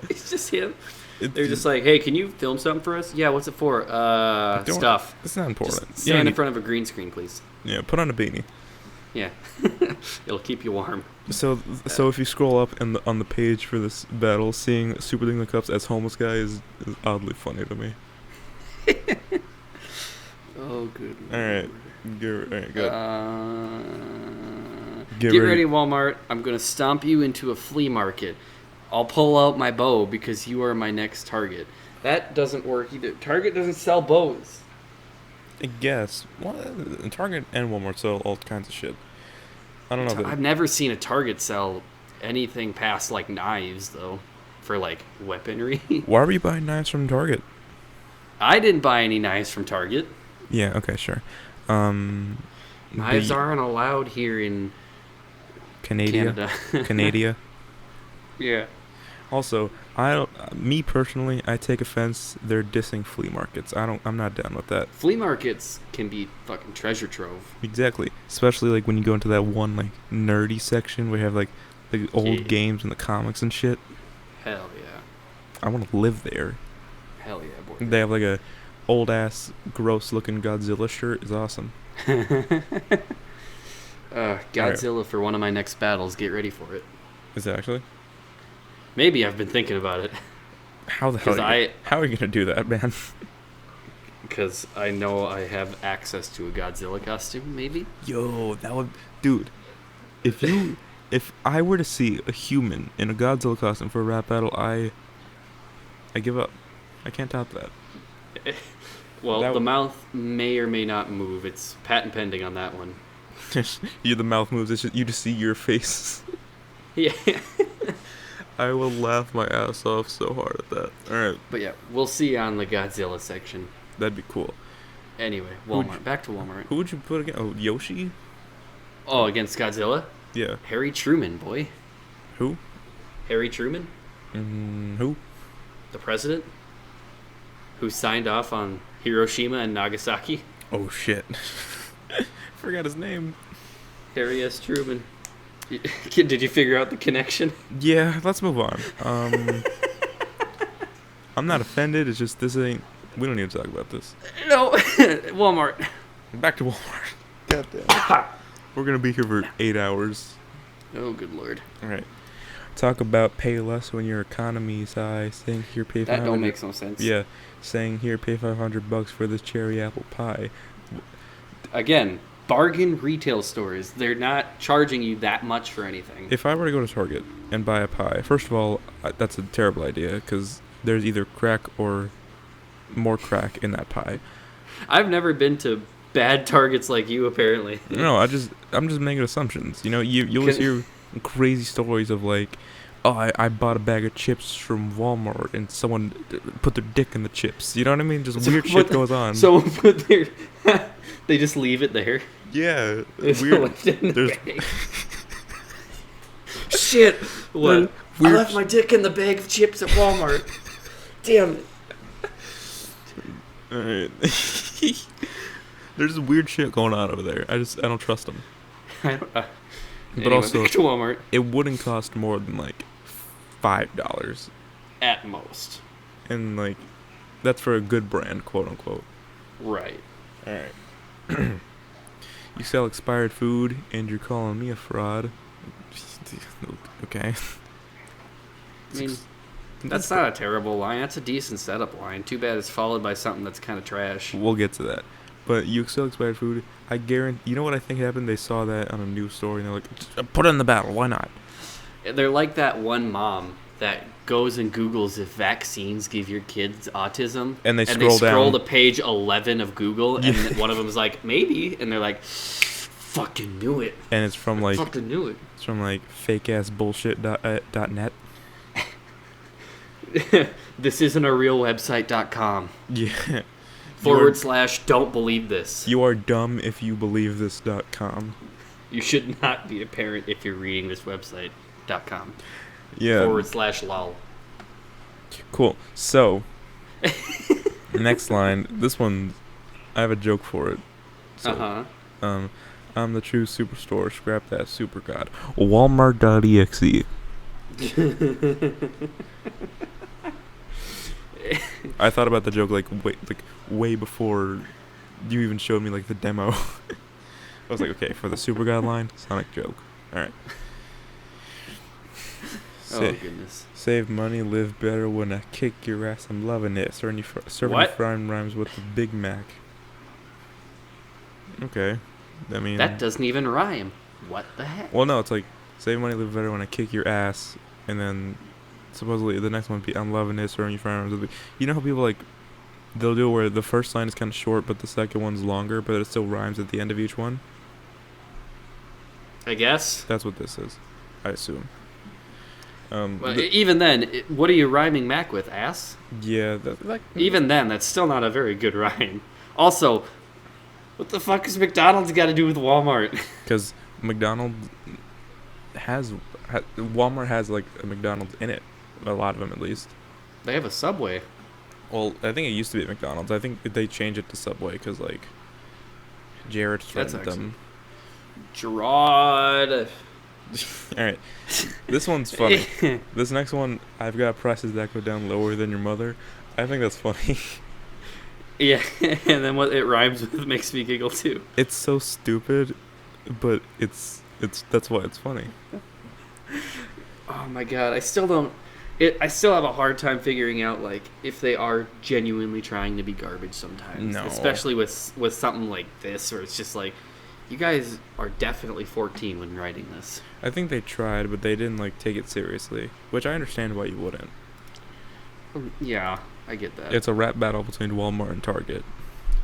It's just him. It's They're just like, hey, can you film something for us? Yeah, what's it for? Don't- Stuff. It's not important. Just You don't stand in need- front of a green screen, please. Yeah, put on a beanie. Yeah. It'll keep you warm. So if you scroll up on the page for this battle, seeing Super League of the Cups as homeless guy is oddly funny to me. Oh, good. All right, good. Get ready, Walmart. I'm going to stomp you into a flea market. I'll pull out my bow because you are my next target. That doesn't work either. Target doesn't sell bows. I guess. Well, Target and Walmart sell all kinds of shit. I don't know. I've never seen a Target sell anything past like knives though, for like weaponry. Why were you buying knives from Target? I didn't buy any knives from Target. Yeah. Okay. Sure. Knives aren't allowed here in Canada. Canada. Yeah. Also, me personally, I take offense. They're dissing flea markets. I'm not down with that. Flea markets can be fucking treasure trove. Exactly. Especially like when you go into that one like nerdy section where you have like the old games and the comics and shit. Hell yeah. I want to live there. Hell yeah, boy. They have like a old ass gross looking Godzilla shirt. Is awesome. Godzilla for one of my next battles. Get ready for it. Is it actually? Maybe I've been thinking about it. How the hell? How are you gonna do that, man? Because I know I have access to a Godzilla costume, maybe? Yo, that would, dude. If I were to see a human in a Godzilla costume for a rap battle, I give up. I can't top that. Well, the mouth may or may not move. It's patent pending on that one. The mouth moves. You just see your face. Yeah. I will laugh my ass off so hard at that. All right. But yeah, we'll see on the Godzilla section. That'd be cool. Anyway, Walmart. Back to Walmart. Who would you put again? Oh, Yoshi? Oh, against Godzilla? Yeah. Harry Truman, boy. Who? Harry Truman? Who? The president? Who signed off on Hiroshima and Nagasaki? Oh, shit. Forgot his name. Harry S. Truman. Did you figure out the connection? Yeah, let's move on. I'm not offended. It's just we don't need to talk about this. No. Walmart. Back to Walmart. God damn. We're going to be here for 8 hours. Oh, good lord. All right. Talk about pay less when your economy is high. Saying here pay $500. That don't make no sense. Yeah. Saying here pay $500 for this cherry apple pie. Again, bargain retail stores. They're not charging you that much for anything. If I were to go to Target and buy a pie, first of all, that's a terrible idea because there's either crack or more crack in that pie. I've never been to bad Targets like you, apparently. No, I'm just making assumptions. You know, you always hear crazy stories of like, oh, I bought a bag of chips from Walmart and someone put their dick in the chips. You know what I mean? Just weird shit goes on. Someone put their... They just leave it there. Yeah, It's weird. left in the There's bag. Shit! What? I left my dick in the bag of chips at Walmart. Damn it. Alright. There's weird shit going on over there. I don't trust them. I don't, But anyway, also, back to Walmart. it wouldn't cost more than like $5, At most. and like that's for a good brand, quote unquote. Right. All right. You sell expired food, and you're calling me a fraud. Okay. I mean, that's not a terrible line. That's a decent setup line. Too bad it's followed by something that's kind of trash. We'll get to that. But you sell expired food. I guarantee. You know what I think happened? They saw that on a news story, and they're like, "Put it in the battle. Why not?" They're like that one mom that goes and Googles if vaccines give your kids autism. And they scroll down to page 11 of Google, and one of them is like, maybe. And they're like, fucking knew it. And it's from like Fucking knew it. it's from like fakeassbullshit.net. This isn't a real website.com. Yeah. / don't believe this. You are dumb if you believe this.com. You should not be a parent if you're reading this website.com. Yeah. / lol. Cool. So, next line. This one I have a joke for it. So, Uh-huh. I'm the true superstore. Scrap that super god. Walmart.exe. I thought about the joke way before you even showed me like the demo. I was like, okay, for the super god line, Sonic joke. All right. Oh goodness. Save money, live better. When I kick your ass, I'm loving it. Serving you What? frying rhymes with the Big Mac. Okay, I mean That doesn't even rhyme. What the heck? Well, no, it's like save money, live better. When I kick your ass, and then supposedly the next one, I'm loving it. Serving you frying rhymes with the. You know how people like they'll do it where the first line is kind of short, but the second one's longer, but it still rhymes at the end of each one. I guess. That's what this is, I assume. Well, even then, what are you rhyming Mac with? Ass? Yeah, Even then, that's still not a very good rhyme. Also, what the fuck has McDonald's got to do with Walmart? because McDonald's Walmart has like a McDonald's in it, a lot of them at least. They have a Subway. Well, I think it used to be at McDonald's. I think they changed it to Subway because like Jared threatened them. Gerard. All right, this one's funny. This next one, I've got prices that go down lower than your mother. I think that's funny. Yeah, and then what it rhymes with makes me giggle too. It's so stupid, but it's that's why it's funny. Oh my god, I still don't. I still have a hard time figuring out like if they are genuinely trying to be garbage sometimes. No. Especially with something like this, where it's just like, you guys are definitely 14 when writing this. I think they tried, but they didn't like take it seriously, which I understand why you wouldn't. Yeah, I get that. It's a rap battle between Walmart and Target.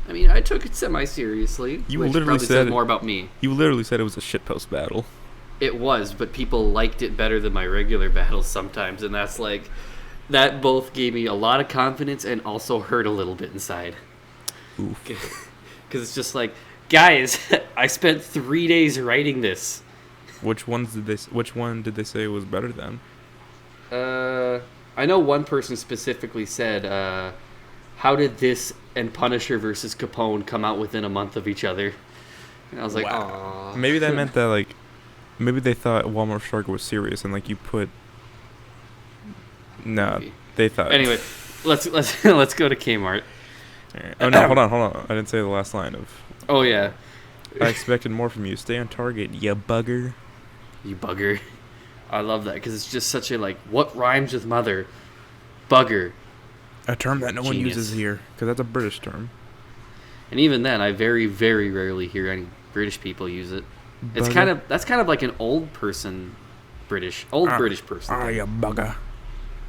I mean, I took it semi-seriously. You which literally probably said says more about me. You literally said it was a shitpost battle. It was, but people liked it better than my regular battles sometimes, and that's like, that both gave me a lot of confidence and also hurt a little bit inside. Oof. Because it's just like, guys, I spent 3 days writing this. Which one did they say was better than? I know one person specifically said, how did this and Punisher versus Capone come out within a month of each other? And I was like, Wow. aw. Maybe that meant that like, maybe they thought Walmart Target was serious and like you put. Nah, Maybe. they thought. Anyway, let's go to Kmart. Alright. Oh no, hold on. I didn't say the last line of. Oh yeah, I expected more from you. Stay on target, you bugger. you bugger. I love that because it's just such a like, what rhymes with mother? Bugger. A term that no one Genius. uses here, because that's a British term. And even then, I very, very rarely hear any British people use it. It's Bugger. that's kind of like an old person, British person. You bugger.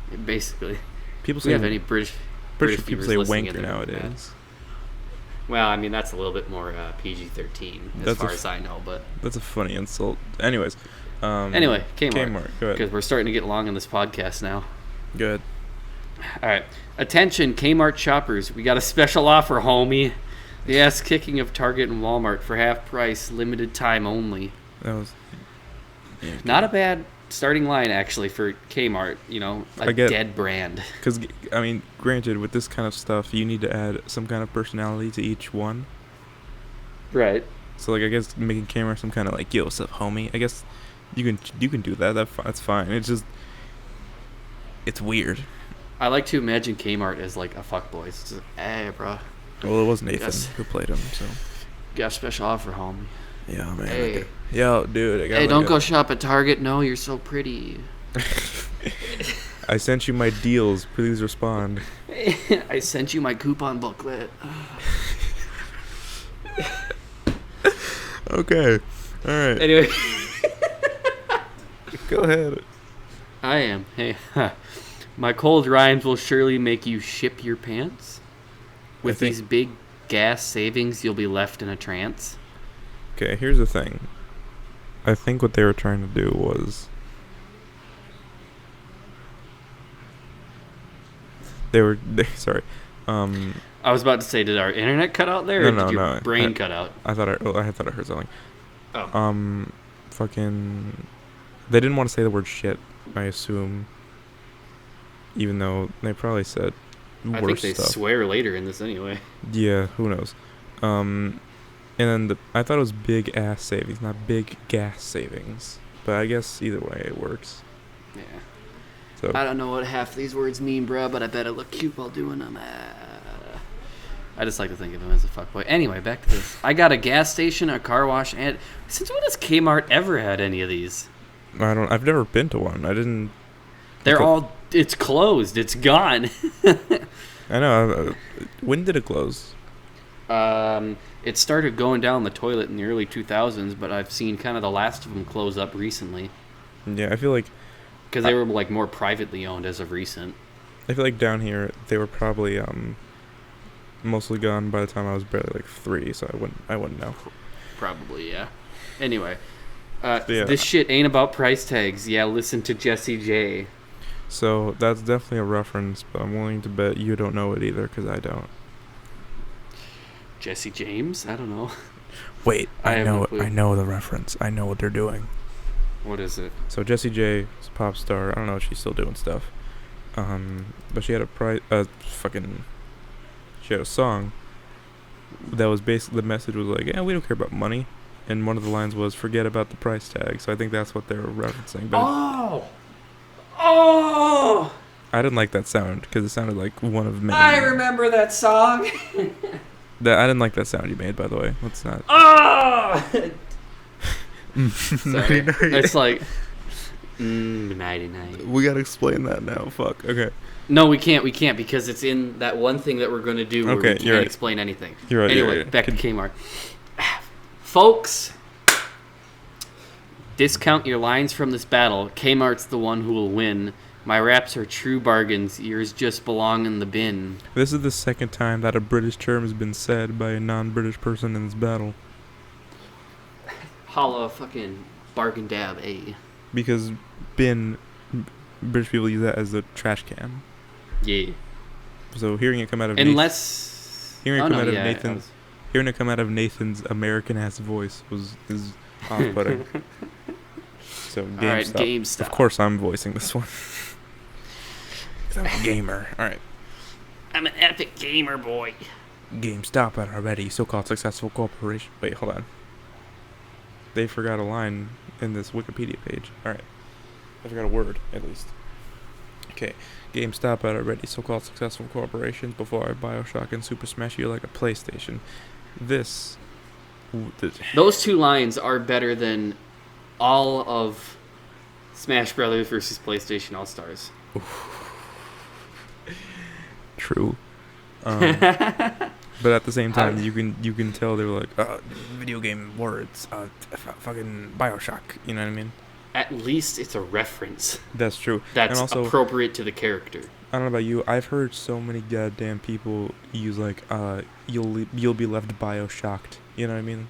thing, basically. People Do we say have any British people viewers say listening wanker in there? nowadays. Well, I mean that's a little bit more PG-13 as That's far as I know, but That's a funny insult. Anyways. anyway, Kmart. Go ahead. Because we're starting to get long in this podcast now. Good. All right, attention, Kmart shoppers. We got a special offer, homie. The ass kicking of Target and Walmart for half price, limited time only. That was. Yeah, Not a bad starting line actually for Kmart. You know, I a get- dead brand. Because, I mean, granted, with this kind of stuff, you need to add some kind of personality to each one. Right. So, like, I guess making camera some kind of like, yo, what's up, homie? I guess you can do that. That's fine. It's just, it's weird. I like to imagine Kmart as like a fuckboy. It's just, hey, bro, Well, it was Nathan Yes. who played him, so. got a special offer, homie. Yeah, man. Hey. Yo, dude. I got Hey, like don't go shop at Target. No, you're so pretty. I sent you my deals. Please respond. I sent you my coupon booklet. Okay. All right. Anyway, Go ahead. I am. Hey, my cold rhymes will surely make you ship your pants. With think- these big gas savings, you'll be left in a trance. Okay, here's the thing. I think what they were trying to do was sorry. I was about to say, did our internet cut out there, or No, did your no, brain cut out? I thought I heard something. Oh. Fucking they didn't want to say the word shit, I assume. Even though they probably said I worse think they stuff. swear later in this anyway. Yeah, who knows? And then I thought it was big ass savings, not big gas savings. But I guess either way it works. Yeah. So I don't know what half these words mean, bro, but I bet I look cute while doing them. I just like to think of him as a fuckboy. Anyway, back to this. I got a gas station, a car wash, and since when has Kmart ever had any of these? I've never been to one. I didn't. They're all. It's closed. It's gone. I know. When did it close? It started going down the toilet in the early 2000s, but I've seen kind of the last of them close up recently. Yeah, I feel like. Because they were like more privately owned as of recent. I feel like down here they were probably mostly gone by the time I was barely like 3, so I wouldn't know. Probably, yeah. Anyway, Yeah. This shit ain't about price tags. Yeah, listen to Jesse J. So that's definitely a reference, but I'm willing to bet you don't know it either because I don't. Jesse James? I don't know. Wait, I have no clue. I know the reference. I know what they're doing. What is it? So Jessie J is a pop star. I don't know if she's still doing stuff. But she had she had a song that was basically, the message was like, yeah, we don't care about money. And one of the lines was, forget about the price tag. So I think that's what they were referencing. But Oh! I didn't like that sound because it sounded like one of many. I remember that song. I didn't like that sound you made, by the way. Let's not. Oh! Sorry. Nighty-night. It's like, nighty-night. We gotta explain that now. Fuck. Okay. No, we can't because it's in that one thing that we're going to do where Okay, we can't you're right. explain anything. You're right. Anyway, you're right. back to Kmart. Folks, discount your lines from this battle. Kmart's the one who will win. My raps are true bargains. Yours just belong in the bin. This is the second time that a British term has been said by a non-British person in this battle. Holla fucking bargain dab, eh? Because British people use that as the trash can. Yeah. So hearing it come out of Unless... hearing it Oh, come no, out of yeah, Nathan's hearing it come out of Nathan's American ass voice is off-putting. So GameStop. Alright, GameStop. Of course I'm voicing this one. 'Cause I'm a gamer. Alright. I'm an epic gamer boy. GameStop at already so-called successful corporation. Wait, hold on. They forgot a line in this Wikipedia page. Alright. I forgot a word, at least. Okay. GameStop at already so-called successful corporations before Bioshock and Super Smash You like a PlayStation. Those two lines are better than all of Smash Brothers versus PlayStation All-Stars. True. But at the same time, you can tell they were like, video game words, fucking Bioshock. You know what I mean? At least it's a reference That's true. that's and also, appropriate to the character. I don't know about you. I've heard so many goddamn people use like, you'll be left Bioshocked. You know what I mean?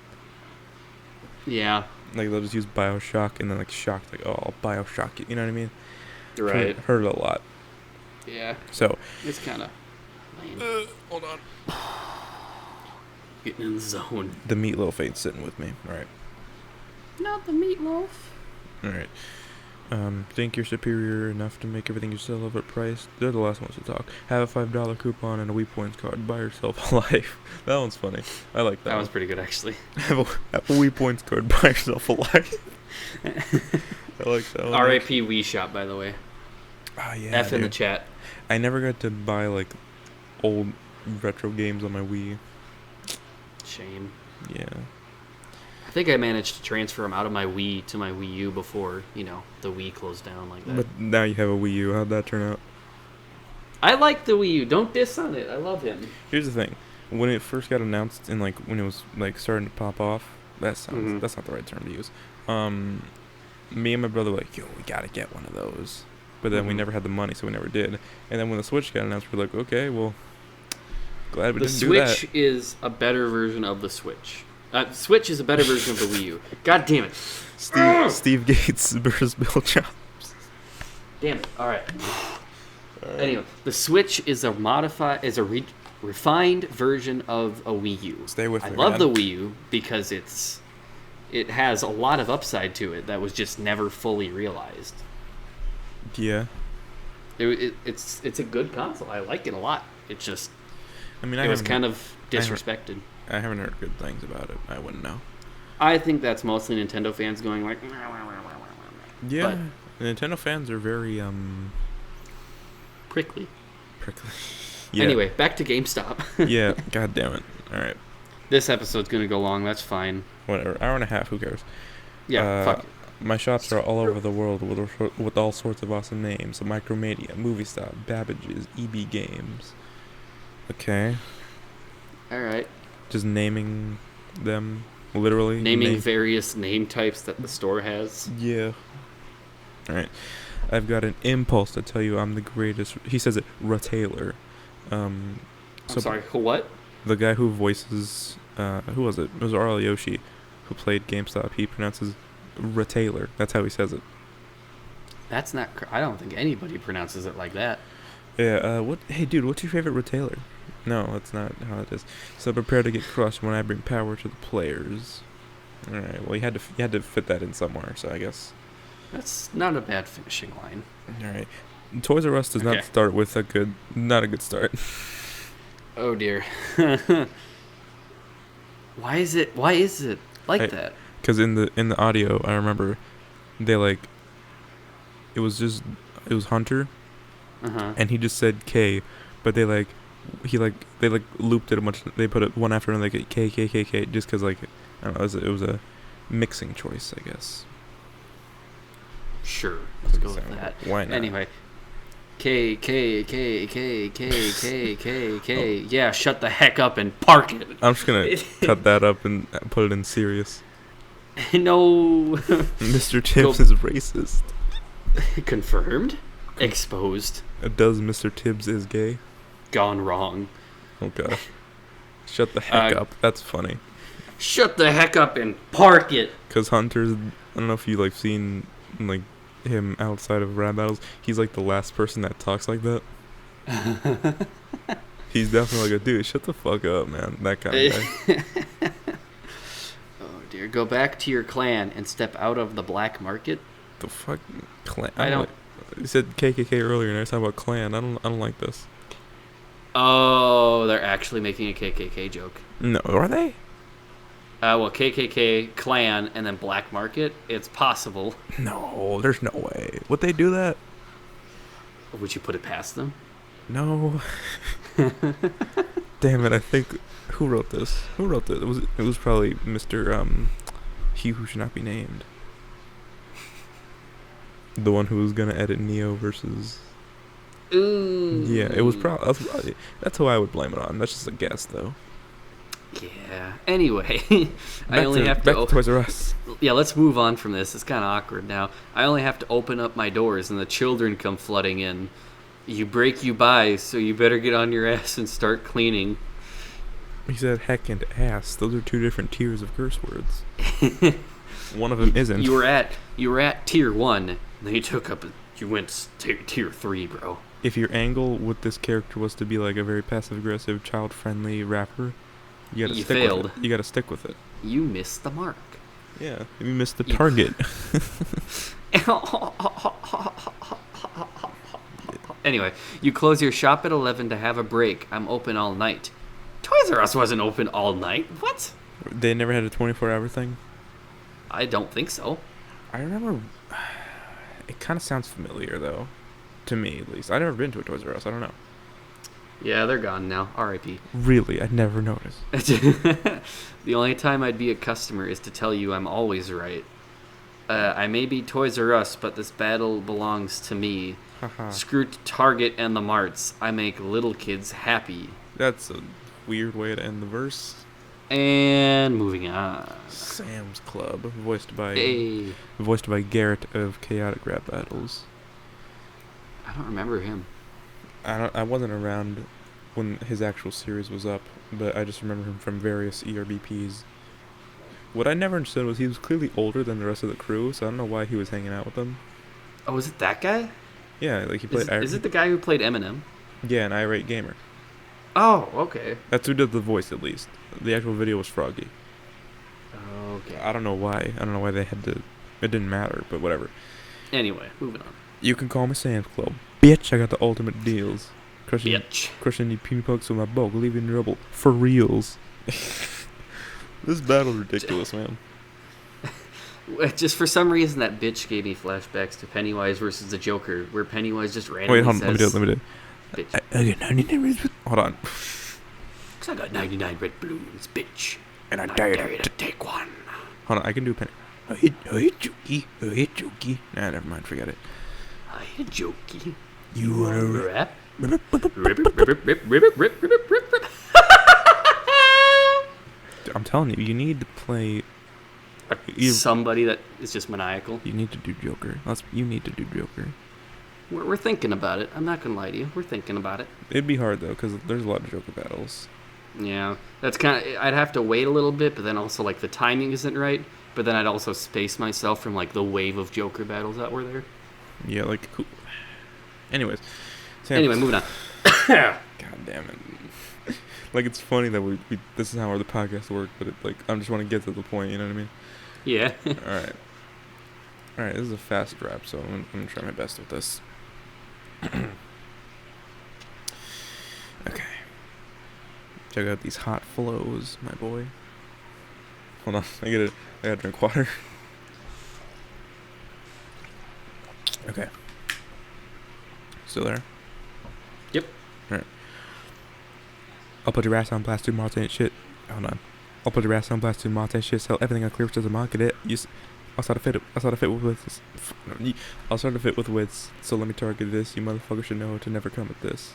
Yeah, Like they'll just use Bioshock and then like shocked, like, oh, I'll Bioshock you. You know what I mean? right. Heard it a lot. Yeah, So. it's kind of lame. Hold on. Getting in the zone. The meatloaf ain't sitting with me. All right. Not the meatloaf. All right. Think you're superior enough to make everything you sell overpriced? They're the last ones to talk. Have a $5 coupon and a Wii Points card. Buy yourself a life. That one's funny. I like that. That one. was pretty good, actually. Have a Wii Points card. Buy yourself a life. I like that one. R.I.P. Wii Shop, by the way. Oh, yeah, F in the dude. chat. I never got to buy, like, old retro games on my Wii. Shame. Yeah. I think I managed to transfer them out of my Wii to my Wii U before, the Wii closed down like that. But now you have a Wii U. How'd that turn out? I like the Wii U. Don't diss on it. I love him. Here's the thing. When it first got announced and, like, when it was, like, starting to pop off, that's not the right term to use. Me and my brother were like, yo, we gotta get one of those. But then we never had the money, so we never did. And then when the Switch got announced, we were like, okay, well, glad we didn't do that. The Switch is a better version of the Switch. Switch is a better version of the Wii U. God damn it. Steve Gates versus Bill Jobs. Damn it. All right. Anyway, the Switch is a refined version of a Wii U. Stay with I me, love man. the Wii U because it has a lot of upside to it that was just never fully realized. Yeah. It's a good console. I like it a lot. It just I mean, it was kind of disrespected. I I haven't heard good things about it. I wouldn't know. I think that's mostly Nintendo fans going like. Yeah, Nintendo fans are very Prickly. prickly. Yeah. Anyway, back to GameStop. Yeah. God damn it. All right. This episode's gonna go long. That's fine. Whatever. Hour and a half. Who cares? Yeah. Fuck it. My shops are all over the world with all sorts of awesome names: Micromania, Movie Stop, Babbage's, EB Games. Okay. All right. Just naming them, literally. Naming various name types that the store has. Yeah. All right. I've got an impulse to tell you I'm the greatest. He says it, retailer. I'm sorry. What? The guy who voices, who was it? It was R.L. Yoshi, who played GameStop. He pronounces retailer. That's how he says it. That's not. I don't think anybody pronounces it like that. Yeah. What? Hey, dude, what's your favorite retailer? No, that's not how it is. So prepare to get crushed when I bring power to the players. All right. Well, you had to fit that in somewhere. So I guess. That's not a bad finishing line. All right. Toys R Us does not start with not a good start. Oh dear. Why is it like that? Because in the audio, I remember they it was Hunter, and he just said K, but they looped it a bunch. They put it one after another, like K, just because I don't know, it was a mixing choice, I guess. Sure, let's go with that. Why not? Anyway, K. Yeah, shut the heck up and park it. I'm just gonna cut that up and put it in serious. No. Mr. Tibbs is racist. Confirmed. Exposed. Does Mr. Tibbs is gay? Gone wrong. Oh gosh. Shut the heck up. That's funny. Shut the heck up and park it. Because Hunter's, I don't know if you seen him outside of rap battles. He's the last person that talks like that. He's definitely a dude. Shut the fuck up, man. That kind of guy. Oh dear. Go back to your clan and step out of the black market. The fuck clan? I don't. You said KKK earlier, and I was talking about clan. I don't like this. Oh, they're actually making a KKK joke. No, are they? Well, KKK, clan, and then black market. It's possible. No, there's no way. Would they do that? Would you put it past them? No. Damn it! I think who wrote this? It was probably Mr. He Who Should Not Be Named. The one who was gonna edit Neo versus. Ooh. Yeah, it was probably. That's who I would blame it on. That's just a guess, though. Yeah. Anyway, I only have to open. Toys R Us. Yeah, let's move on from this. It's kind of awkward now. I only have to open up my doors, and the children come flooding in. You break, you buy, so you better get on your ass and start cleaning. He said heck and ass. Those are two different tiers of curse words. One of them isn't. You were at tier 1, then you went tier 3, bro. If your angle with this character was to be a very passive-aggressive, child-friendly rapper, you failed. With it. You gotta stick with it. You missed the mark. Yeah, you missed the target. Anyway, you close your shop at 11 to have a break. I'm open all night. Toys R Us wasn't open all night. What? They never had a 24-hour thing? I don't think so. I remember. It kind of sounds familiar, though. To me, at least. I've never been to a Toys R Us. I don't know. Yeah, they're gone now. R.I.P. Really? I'd never noticed. The only time I'd be a customer is to tell you I'm always right. I may be Toys R Us, but this battle belongs to me. Screw Target and the Marts. I make little kids happy. That's a weird way to end the verse. And moving on. Sam's Club, voiced by Garrett of Chaotic Rap Battles. I don't remember him. I wasn't around when his actual series was up, but I just remember him from various ERBPs. What I never understood was he was clearly older than the rest of the crew, so I don't know why he was hanging out with them. Oh, is it that guy? Yeah, he played. Is it the guy who played Eminem? Yeah, an irate gamer. Oh, okay. That's who did the voice, at least. The actual video was Froggy. Okay. I don't know why. I don't know why they had to. It didn't matter, but whatever. Anyway, moving on. You can call me Sam's Club. Bitch, I got the ultimate deals. Bitch. Crushing the puny pokes with my bulk, leaving rubble for reals. This battle's ridiculous, man. Just for some reason, that bitch gave me flashbacks to Pennywise versus the Joker, where Pennywise just randomly Wait, hold on. says, Let me do it. bitch. I get 99 red balloons. Hold on. 'Cause I got 99 red balloons, bitch. And I dare you to take one. Hold on, I can do Penny. I hit Jokey. Nah, never mind. Forget it. I hit Jokey. You wanna rap? rip? Rip. I'm telling you, you need to play. Somebody that is just maniacal. You need to do Joker. You need to do Joker. We're thinking about it. I'm not gonna lie to you. We're thinking about it. It'd be hard though, because there's a lot of Joker battles. Yeah, that's kind of. I'd have to wait a little bit, but then also like the timing isn't right. But then I'd also space myself from like the wave of Joker battles that were there. Yeah, like. Anyways. Anyway, moving on. God damn it. Like, it's funny that we this is how the podcast work, but I just want to get to the point. You know what I mean? Yeah. All right. This is a fast rap, so I'm gonna try my best with this. Okay. Check out these hot flows, my boy. Hold on, I gotta drink water. Okay. Still there? Yep. Alright. I'll put your ass on blast to Martin shit. Hold on. I'll put your ass on blast to Martin shit. Sell everything on clearance to the market. I'll start to fit with wits. I'll start to fit with wits. So let me target this. You motherfucker should know to never come at this.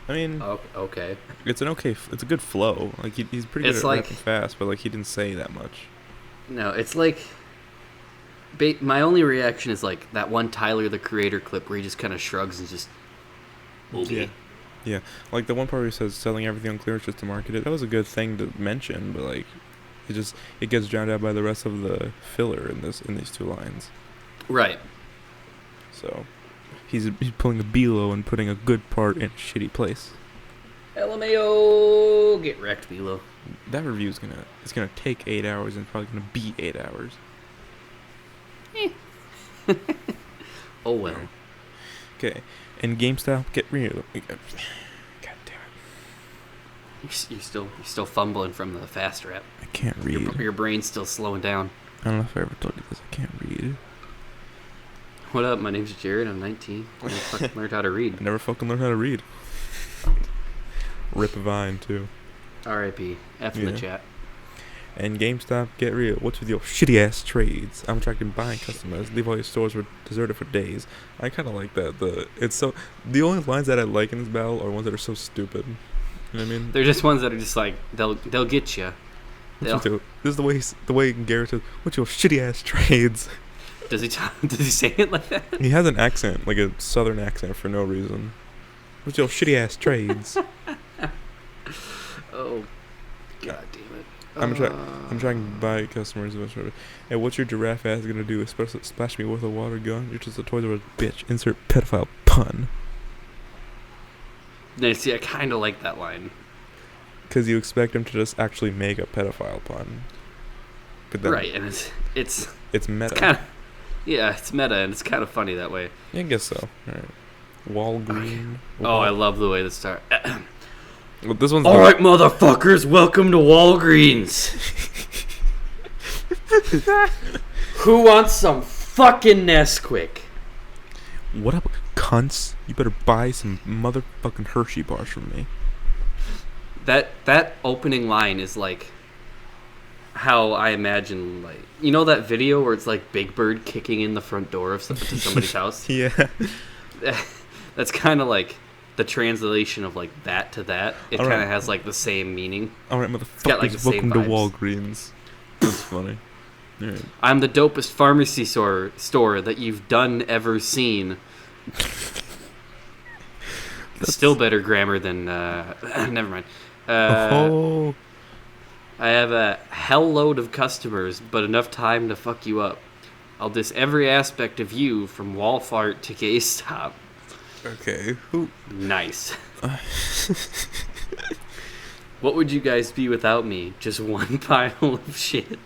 I mean, Okay. it's it's a good flow. Like he's pretty good It's at like- rapping fast, but like he didn't say that much. No, it's like. My only reaction is like that one Tyler the Creator clip where he just kind of shrugs and just. Okay. Yeah, like the one part where he says selling everything on clearance just to market it. That was a good thing to mention, but like, it gets drowned out by the rest of the filler in these two lines. Right. So, he's pulling a B-low and putting a good part in a shitty place. LMAO, get wrecked, Bilo. That review is gonna take 8 hours and it's probably gonna be 8 hours. Oh well. Okay, and GameStop, get real. God damn it. You're still fumbling from the fast rap. I can't read. Your brain's still slowing down. I don't know if I ever told you this. I can't read. What up? My name's Jared. I'm 19. I fucking learned how to I read. never fucking learned how to read. Rip a Vine, too. R.I.P. F in the Yeah. chat. And GameStop, get real. What's with your shitty ass trades? I'm attracting buying customers. Leave all your stores deserted for days. I kind of like that. The only lines that I like in this battle are ones that are so stupid. You know what I mean? They're just ones that are just like they'll get you. This is the way Garrett says, "What's your shitty ass trades?" Does he say it like that? He has an accent, like a southern accent, for no reason. What's your shitty ass trades? Oh, god damn it! I'm trying to buy customers. Hey, what's your giraffe ass gonna do? Splash me with a water gun? You're just a Toys R Us bitch. Insert pedophile pun. Yeah, see, I kind of like that line. Because you expect him to just actually make a pedophile pun. But then Right, and it's meta. kind of it's meta and it's kind of funny that way. Yeah, I guess so. Alright. Walgreen. Oh, I love the way this starts. Well, this one's All right, motherfuckers, welcome to Walgreens. Who wants some fucking Nesquik? What up, cunts? You better buy some motherfucking Hershey bars from me. That opening line is like how I imagine, like, you know that video where it's like Big Bird kicking in the front door of somebody's house? Yeah. That's kind of like the translation of like that to that. It All kind of right. has like the same meaning. Alright, got, motherfuckers, like, the same welcome to vibes. Walgreens. That's funny. Alright. I'm the dopest pharmacy store that you've done ever seen. Still better grammar than never mind. Oh. I have a hell load of customers, but enough time to fuck you up. I'll diss every aspect of you from Walmart to GameStop. Okay. Who? Nice. What would you guys be without me? Just one pile of shit.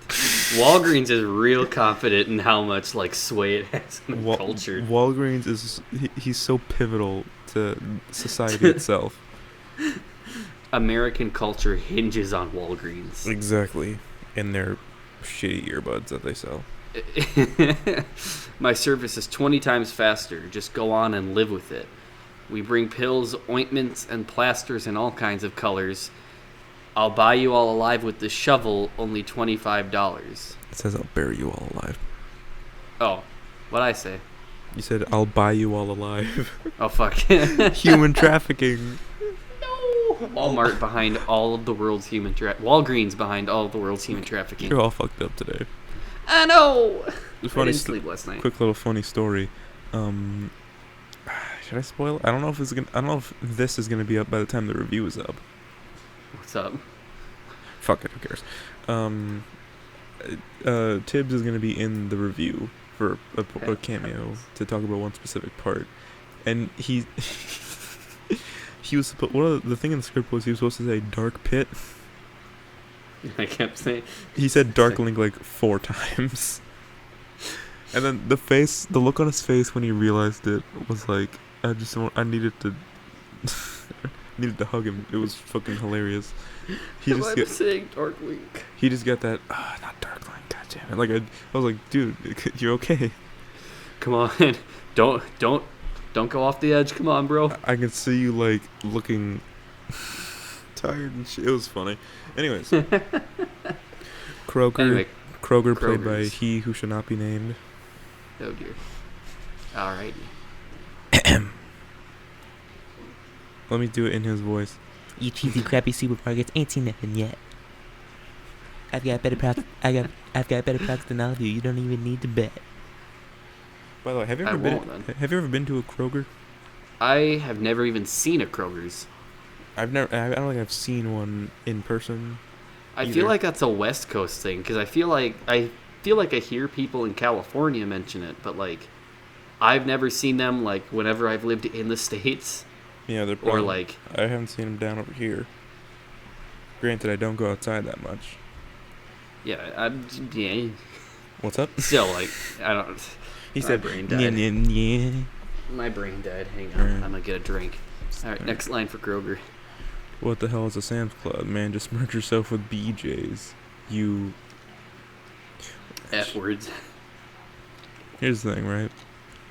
Walgreens is real confident in how much like sway it has in the culture. Walgreens is he's so pivotal to society itself. American culture hinges on Walgreens. Exactly. And their shitty earbuds that they sell. My service is 20 times faster. Just go on and live with it. We bring pills, ointments, and plasters in all kinds of colors. I'll buy you all alive with this shovel, only $25. It says I'll bury you all alive. Oh, what'd I say? You said I'll buy you all alive. Oh, fuck. Human trafficking. No! Walmart behind all of the world's human Walgreens behind all of the world's human trafficking. You're all fucked up today. I know! I Funny didn't sleep last night. Quick little funny story. Should I spoil it? I don't know if this is gonna be up by the time the review is up. What's up? Fuck it, who cares? Tibbs is gonna be in the review for a cameo to talk about one specific part, and he was the thing in the script was he was supposed to say dark pit. I kept saying. He said darkling like 4 times, and then the look on his face when he realized it was like I needed to needed to hug him. It was fucking hilarious. I'm saying darkling. He just got that not darkling. God damn it! Like I was like, dude, you're okay. Come on, don't go off the edge. Come on, bro. I can see you like looking tired and shit. It was funny. Anyways, Kroger played by he who should not be named. Oh dear. All right. Let me do it in his voice. You cheesy, crappy supermarkets ain't seen nothing yet. I've got better products. I've got better products than all of you. You don't even need to bet. By the way, have you ever been to a Kroger? I have never even seen a Kroger's. I don't think I've seen one in person. I feel like that's a West Coast thing because I feel like I hear people in California mention it, but like I've never seen them like whenever I've lived in the States. Yeah, they're or like I haven't seen them down over here. Granted, I don't go outside that much. Yeah. What's up? Still, like I don't. He my said, brain died. Yeah. My brain died. Hang on, Alright. I'm gonna get a drink. All right, next line for Kroger. What the hell is a Sam's Club? Man, just merge yourself with BJ's. You. F words. Here's the thing, right?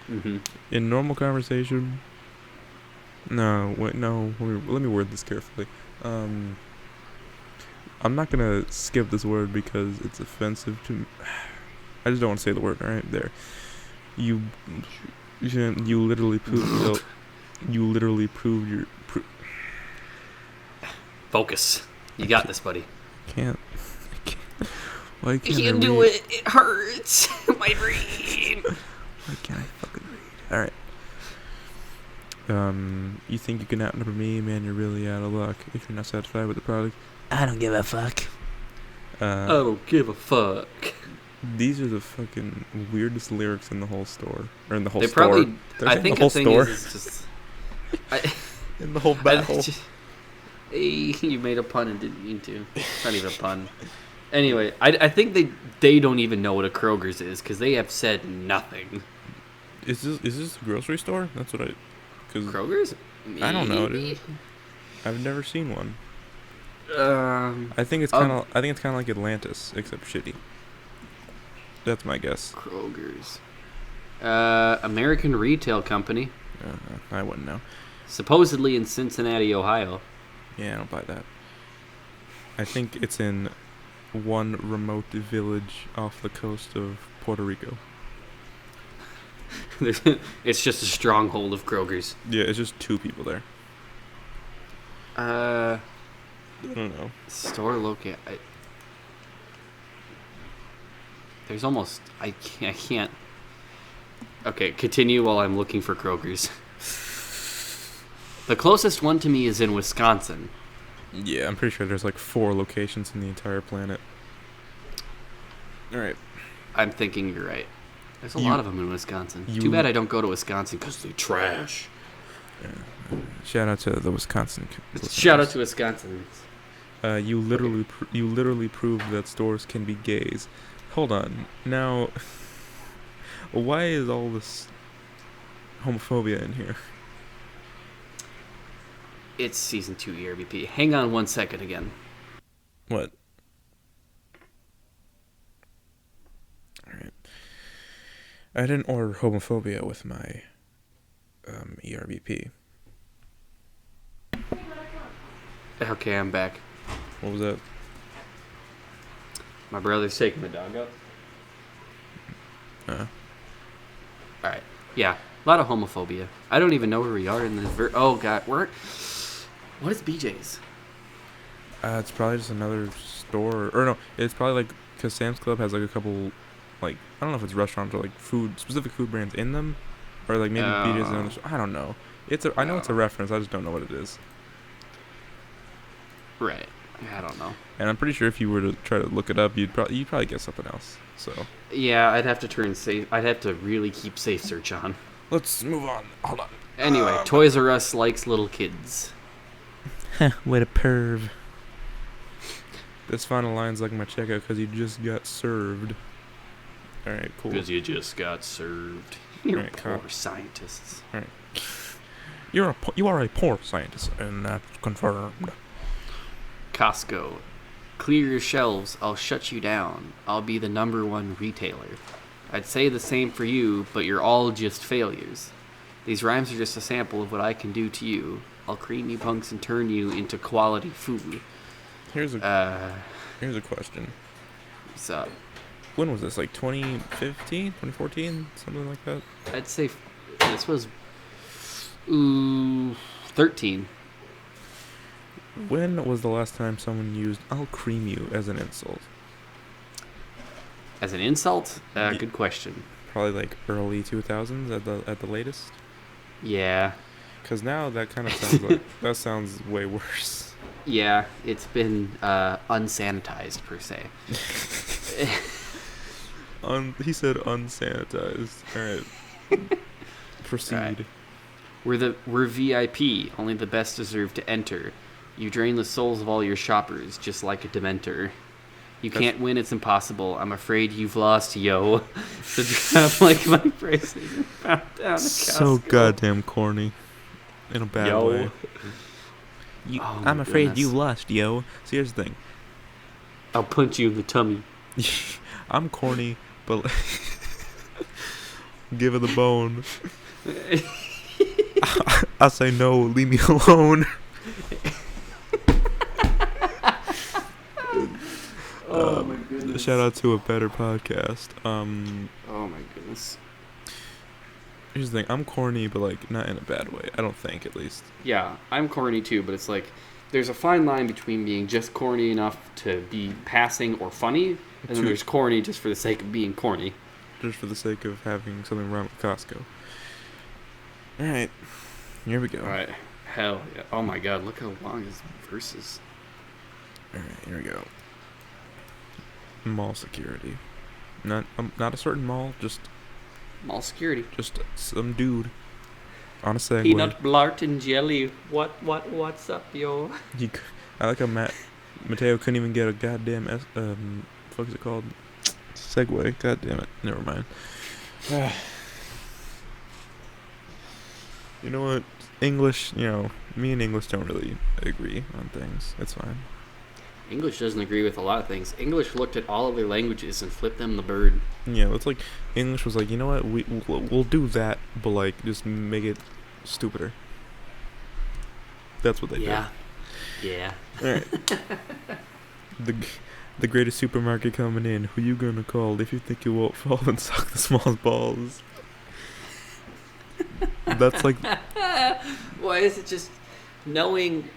Mm-hmm. In normal conversation. No, wait, no. Let me word this carefully. I'm not gonna skip this word because it's offensive to me. I just don't want to say the word. Right there. You literally proved. You literally proved your. Focus. You got this, buddy. Can't. Why can't You I can do read? it. It hurts. My brain. Why can't I fucking read? Alright. You think you can outnumber me? Man, you're really out of luck if you're not satisfied with the product. I don't give a fuck. I don't give a fuck. These are the fucking weirdest lyrics in the whole store. Or in the whole They store. probably. They're I in think the whole the thing store. is just. In the whole battle. Hey, you made a pun and didn't mean to. It's not even a pun. Anyway, I think they don't even know what a Kroger's is because they have said nothing. Is this a grocery store? That's what Kroger's? I don't know, dude. I've never seen one. I think it's kind of like Atlantis except shitty. That's my guess. Kroger's. American Retail Company. I wouldn't know. Supposedly in Cincinnati, Ohio. Yeah, I don't buy that. I think it's in one remote village off the coast of Puerto Rico. It's just a stronghold of Kroger's. Yeah, it's just 2 people there. I don't know. Store locate. There's almost. I can't. Okay, continue while I'm looking for Kroger's. The closest one to me is in Wisconsin. Yeah, I'm pretty sure there's like 4 locations in the entire planet. Alright. I'm thinking you're right. There's a lot of them in Wisconsin. you- Too bad I don't go to Wisconsin because they trash. Shout out to the Wisconsin. Shout out to Wisconsin. You literally proved that stores can be gays. Hold on. Now, why is all this homophobia in here? It's season 2 ERBP. Hang on 1 second again. What? Alright. I didn't order homophobia with my ERBP. Okay, I'm back. What was that? My brother's taking the dog out. Alright. Yeah. A lot of homophobia. I don't even know where we are in the oh god, what is BJ's? It's probably just another store. Or no, it's probably like, because Sam's Club has like a couple, like, I don't know if it's restaurants or like specific food brands in them. Or like maybe BJ's in another store. I don't know. I know it's a reference, I just don't know what it is. Right. I don't know. And I'm pretty sure if you were to try to look it up, you'd probably get something else. So yeah, I'd have to turn safe. I'd have to really keep safe search on. let's move on. Hold on. Anyway, Toys R Us likes little kids. What a perv. This final line's like my checkout because you just got served. All right, cool. Because you just got served. You're Right, poor Kyle. scientists. You are a poor scientist, and that's confirmed. Costco. Clear your shelves. I'll shut you down. I'll be the #1 retailer. I'd say the same for you, but you're all just failures. These rhymes are just a sample of what I can do to you. I'll cream you punks and turn you into quality food. Here's a question. What's up? When was this? Like 2015, 2014, something like that? I'd say this was 13. When was the last time someone used "I'll cream you" as an insult? As an insult? Ye- Good question. Probably like early 2000s at the latest. Yeah. Because now that kind of sounds like that sounds way worse. Yeah, it's been unsanitized per se. He said unsanitized. All right. Proceed. Right. We're VIP. Only the best deserve to enter. You drain the souls of all your shoppers, just like a Dementor. You can't win, it's impossible. I'm afraid you've lost, yo. So drop like my prices and pound down a So Costco. goddamn corny. In a bad Yo. way. Oh my I'm afraid goodness. you lost, yo. See, here's the thing. I'll punch you in the tummy. I'm corny, but give it the bone. I say no, leave me alone. Oh my goodness. Shout out to a better podcast. Oh my goodness. Here's the thing. I'm corny, but like not in a bad way. I don't think, at least. Yeah, I'm corny too, but it's like there's a fine line between being just corny enough to be passing or funny, and then there's corny just for the sake of being corny. Just for the sake of having something rhyme with Costco. All right, here we go. All right. Hell yeah. Oh my god, look how long his verse is. All right, here we go. Mall security. Not a certain mall, just Mall security. some dude on a Segway. Peanut blart and jelly. What's up, yo? I like how Mateo couldn't even get a goddamn what is it called? Segway. God damn it. Never mind. You know what? English, me and English don't really agree on things. It's fine. English doesn't agree with a lot of things. English looked at all of their languages and flipped them the bird. Yeah, it's like English was like, you know what? We'll do that, but like just make it stupider. That's what they Yeah. Yeah. did. All right. The greatest supermarket coming in. Who you gonna call if you think you won't fall and suck the smallest balls? That's like Why is it just knowing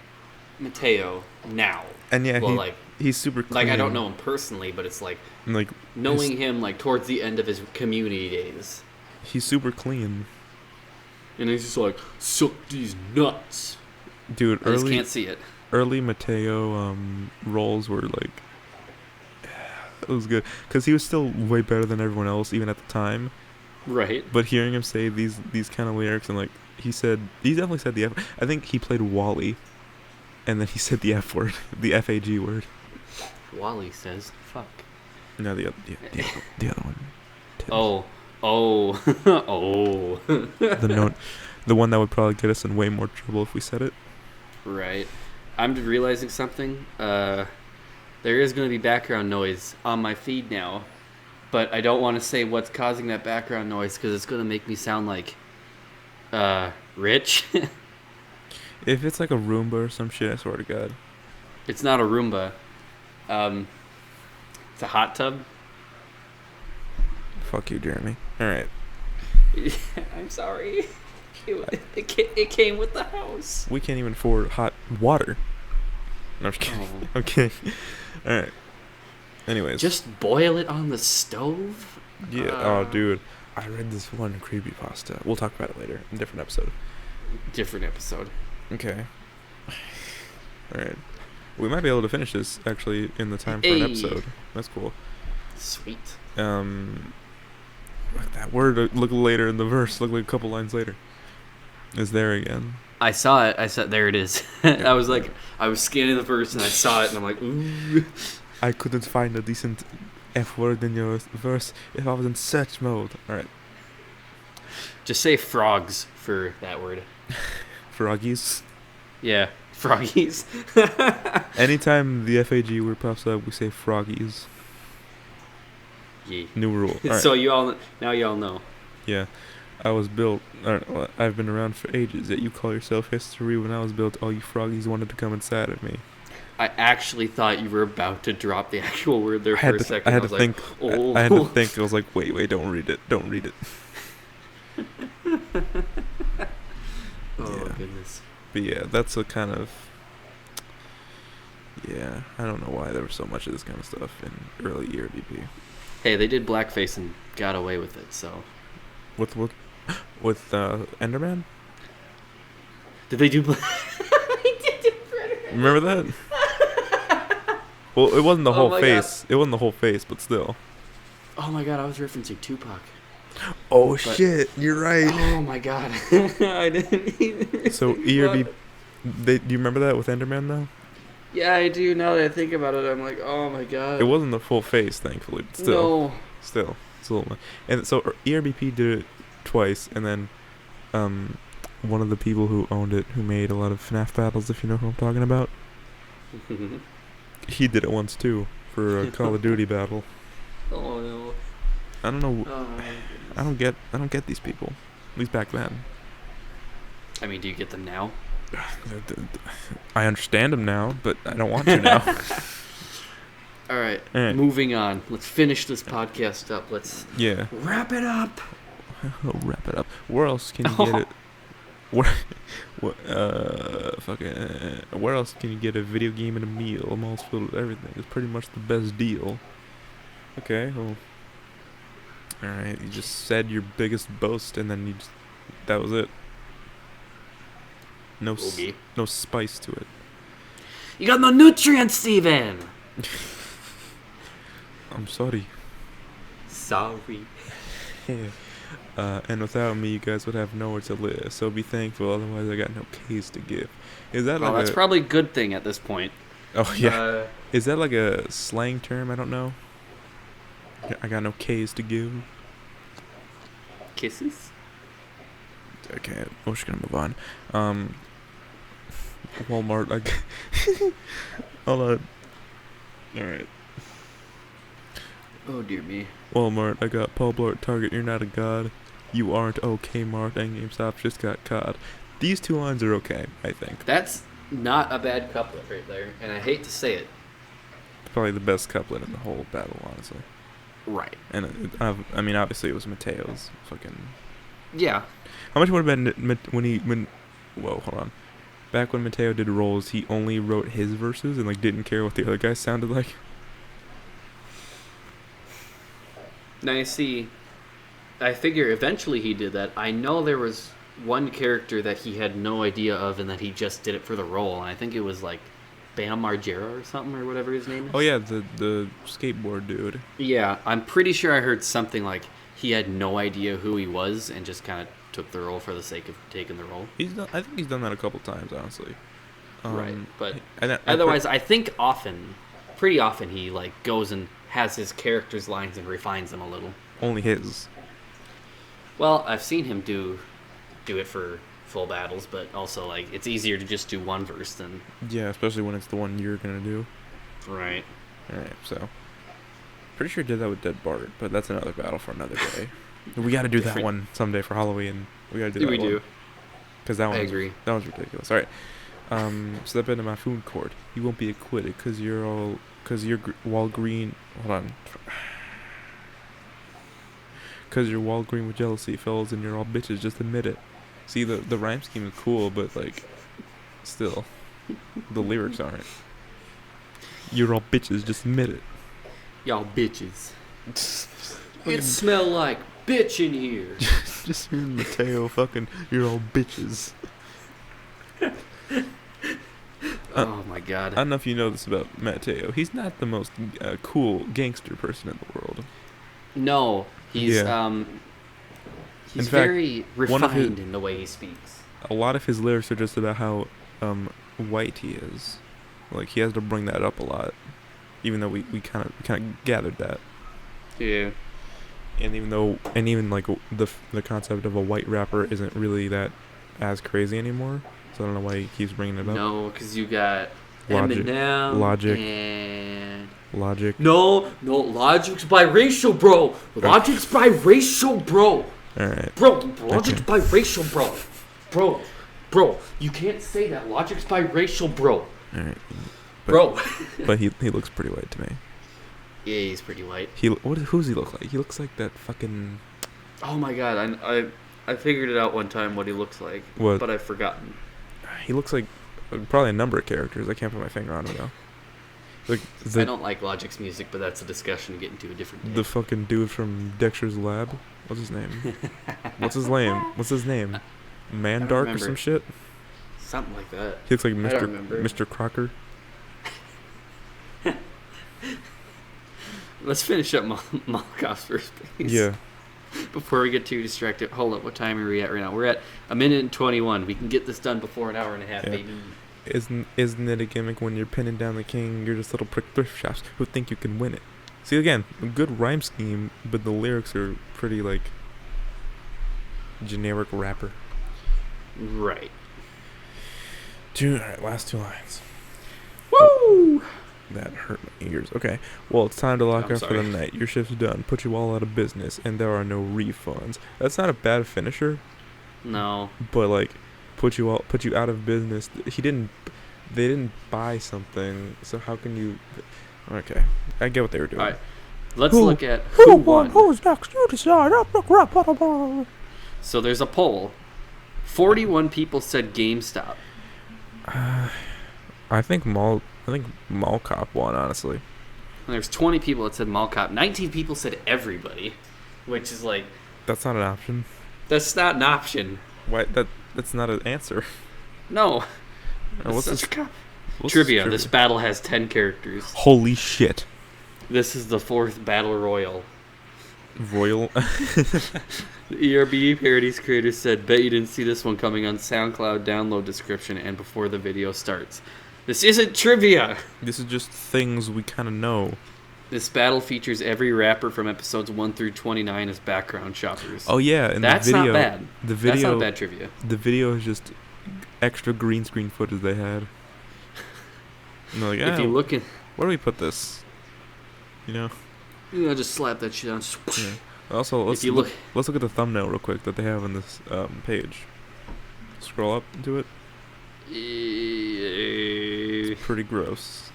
Mateo now? and yeah, Well, he's super clean. like I don't know him personally, but it's like Like knowing him like towards the end of his community days. he's super clean. And he's just like, suck these nuts. Dude, I just can't see it. early Mateo roles were like it was good because he was still way better than everyone else even at the time. Right. But hearing him say these kind of lyrics and like he definitely said the F. I think he played Wally, and then he said the F word, the FAG word. Wally says, fuck. No, the other one. Tibbs. Oh. Oh. The one that would probably get us in way more trouble if we said it. Right. I'm realizing something. There is going to be background noise on my feed now, but I don't want to say what's causing that background noise because it's going to make me sound like rich. If it's like a Roomba or some shit, I swear to God. It's not a Roomba. It's a hot tub. Fuck you, Jeremy. All right. I'm sorry. It came with the house. We can't even afford hot water. No, I'm just kidding. Oh. Okay. All right. Anyways. Just boil it on the stove? Yeah. Oh, dude. I read this one creepypasta. We'll talk about it later in a different episode. Different episode. Okay. All right. We might be able to finish this actually in the time for an episode. That's cool. Sweet. Look, that word. Look later in the verse. Look like a couple lines later. Is there again? I saw it. I said, there it is. I was like, I was scanning the verse and I saw it and I'm like, ooh. I couldn't find a decent F word in your verse if I was in search mode. All right. Just say frogs for that word. Froggies. Yeah, froggies. Anytime the FAG word pops up, we say froggies. Yeah. New rule. All right. So you all know. Yeah. I was built. I've been around for ages. Yet you call yourself history. When I was built, all you froggies wanted to come inside of me. I actually thought you were about to drop the actual word there for a second. I had to think. Oh. I had to think. I was like, wait, don't read it. Don't read it. Oh, Yeah. goodness. But yeah, that's a kind of. Yeah, I don't know why there was so much of this kind of stuff in early ERDP. Hey, they did blackface and got away with it, so. With Enderman? Did they do Remember that? Well, it wasn't the Oh whole my face. It wasn't the whole face, but still. Oh my god, I was referencing Tupac. Oh But- shit! You're right. Oh my god. I didn't even. So ERB, do you remember that with Enderman though? Yeah, I do. Now that I think about it, I'm like, oh my god. It wasn't the full face, thankfully. But still, it's a little. And so ERBP did it twice, and then, one of the people who owned it, who made a lot of FNAF battles, if you know who I'm talking about, No. he did it once too for a Call of Duty battle. Oh no. I don't know. Oh, I don't get these people. At least back then. I mean, do you get them now? I understand them now, but I don't want to now. All right. All right. Moving on. Let's finish this podcast up. Let's Yeah. wrap it up. I'll wrap it up. Where else can you get it? Where else can you get a video game and a meal? I'm almost filled with everything. It's pretty much the best deal. Okay, well. Alright, you just said your biggest boast and then that was it. No no spice to it. You got no nutrients, Steven! I'm sorry. Sorry. And without me, you guys would have nowhere to live. So be thankful, otherwise I got no K's to give. Is that Well, like that's probably a good thing at this point. Oh yeah. Is that like a slang term? I don't know. I got no K's to give. Kisses? Okay, we're just gonna move on. Walmart. Hold on. All right. Oh dear me. Walmart. I got Paul Blart. Target. You're not a god. You aren't. Okay, Mart. And GameStop just got caught. These two lines are okay, I think. That's not a bad couplet right there, and I hate to say it. Probably the best couplet in the whole battle, honestly. Right. And I mean, obviously it was Mateo's fucking. Yeah. How much would have been when? Whoa, hold on. Back when Mateo did roles, he only wrote his verses and like didn't care what the other guys sounded like. Now you see, I figure eventually he did that. I know there was one character that he had no idea of and that he just did it for the role, and I think it was like Bam Margera or something or whatever his name is. Oh yeah, the skateboard dude. Yeah, I'm pretty sure I heard something like he had no idea who he was and just kind of took the role for the sake of taking the role. I think he's done that a couple times, honestly. Right, but I otherwise, I think pretty often he like goes and has his character's lines and refines them a little. only his. Well, I've seen him do it for full battles, but also like it's easier to just do one verse than Yeah, especially when it's the one you're gonna do. right. All right, so pretty sure I did that with Dead Bart, but that's another battle for another day. We got to do that Different- one someday for Halloween. We got to do that We one. do. Because that I one, agree. that one's ridiculous. All right. Step into my food court. You won't be acquitted because you're Walgreen. Hold on. Because you're Walgreen with jealousy, fellas, and you're all bitches. Just admit it. See, the rhyme scheme is cool, but like, still, the lyrics aren't. You're all bitches. Just admit it. Y'all bitches. It smell like bitch in here. Just hearing Mateo fucking. You're all bitches. Oh my god. I don't know if you know this about Mateo. He's not the most cool gangster person in the world. No, he's Yeah. he's In fact, very one of his- refined in the way he speaks. A lot of his lyrics are just about how white he is. Like he has to bring that up a lot, even though we kind of gathered that. Yeah. And even like the concept of a white rapper isn't really that as crazy anymore. So I don't know why he keeps bringing it up. No, because you got Logic. Eminem Logic. and Logic. no, Logic's biracial, bro. Logic's biracial, bro. All right. Bro, Logic's Okay. biracial, bro. You can't say that. Logic's biracial, bro. All right. Bro. But he looks pretty white to me. Yeah, he's pretty white. Who's he look like? He looks like that fucking. Oh my god, I figured it out one time what he looks like, What? but I've forgotten. He looks like probably a number of characters. I can't put my finger on him though. Like I don't like Logic's music, but that's a discussion to get into a different day. the fucking dude from Dexter's Lab. What's his name? What's his name? Man Dark or remember. some shit. Something like that. He looks like I don't remember. Mr. Crocker. Let's finish up Malakoff's first piece. Yeah. Before we get too distracted. Hold up, what time are we at right now? We're at 1:21. We can get this done before an hour and a half, Yeah. baby. Isn't it a gimmick when you're pinning down the king? You're just little prick thrift shops who think you can win it. See again, a good rhyme scheme, but the lyrics are pretty like generic rapper. Right. Alright, last two lines. Woo! That hurt my ears. Okay. Well, it's time to lock I'm up for the sorry. night. Your shift's done. Put you all out of business, and there are no refunds. That's not a bad finisher, No. but like, put you out of business. They didn't buy something, so how can you? Okay, I get what they were doing. All right. Let's look at who won. Who's next? You decide. So there's a poll. 41 people said GameStop. I think Mall Cop won, honestly. And there's 20 people that said Mall Cop. 19 people said everybody, which is like, That's not an option. that's not an option. Why? That's not an answer. No. What's That's this? such What's trivia. This battle has 10 characters. Holy shit! This is the 4th battle royal. Royal. The ERB Parodies creator said, bet you didn't see this one coming on SoundCloud download description and before the video starts. This isn't trivia! This is just things we kind of know. This battle features every rapper from episodes 1 through 29 as background shoppers. Oh yeah, and That's the video. not bad. The That's video. not bad trivia. The video is just extra green screen footage they had. And they're like, If you look at... where do we put this? You know. You know, just slap that shit on. Yeah. Also, let's If you look. Let's look at the thumbnail real quick that they have on this page. Scroll up to it. It's pretty gross.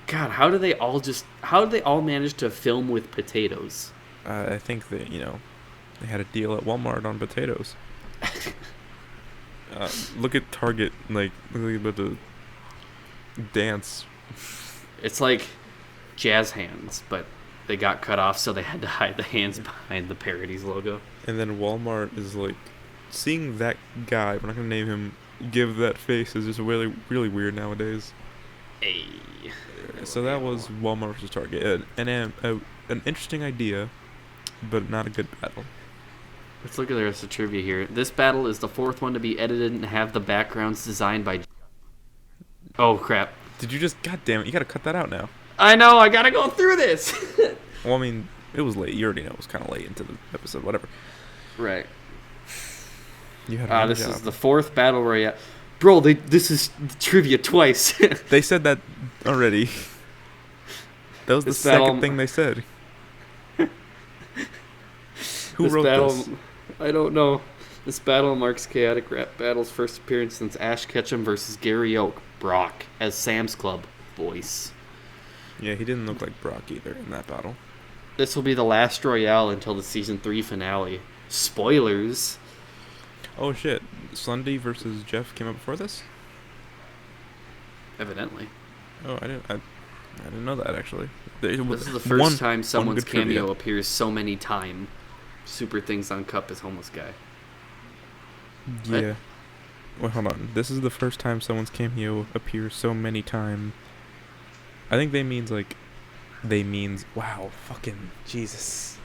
God, how do they all manage to film with potatoes? I think that they had a deal at Walmart on potatoes. Look at Target, like look at the dance. It's like jazz hands, but they got cut off, so they had to hide the hands behind the Parodies logo. And then Walmart is like, seeing that guy, we're not gonna name him, give that face is just really, really weird nowadays. Hey. So that was Walmart versus Target. An interesting idea, but not a good battle. Let's look at the rest of the trivia here. This battle is the 4th one to be edited and have the backgrounds designed by... Oh, crap. Did you just, god damn it, you gotta cut that out now. I know, I gotta go through this! Well, I mean, it was late. You already know it was kind of late into the episode, whatever. Right. You had a This job. is the 4th battle royale. Bro, this is trivia twice. They said that already. That was the This battle- second thing they said. Who This wrote battle, this? I don't know. This battle marks Chaotic Rap Battle's first appearance since Ash Ketchum versus Gary Oak Brock as Sam's Club voice. Yeah, he didn't look like Brock either in that battle. This will be the last royale until the season 3 finale. Spoilers. Oh shit, Sunday versus Jeff came up before this? Evidently. Oh, I didn't know that actually. This is the first time someone's good trivia. cameo appears so many times. Super Things on Cup is homeless guy. What? Yeah. Wait, hold on. This is the first time someone's cameo appears so many times. I think they means wow, fucking Jesus.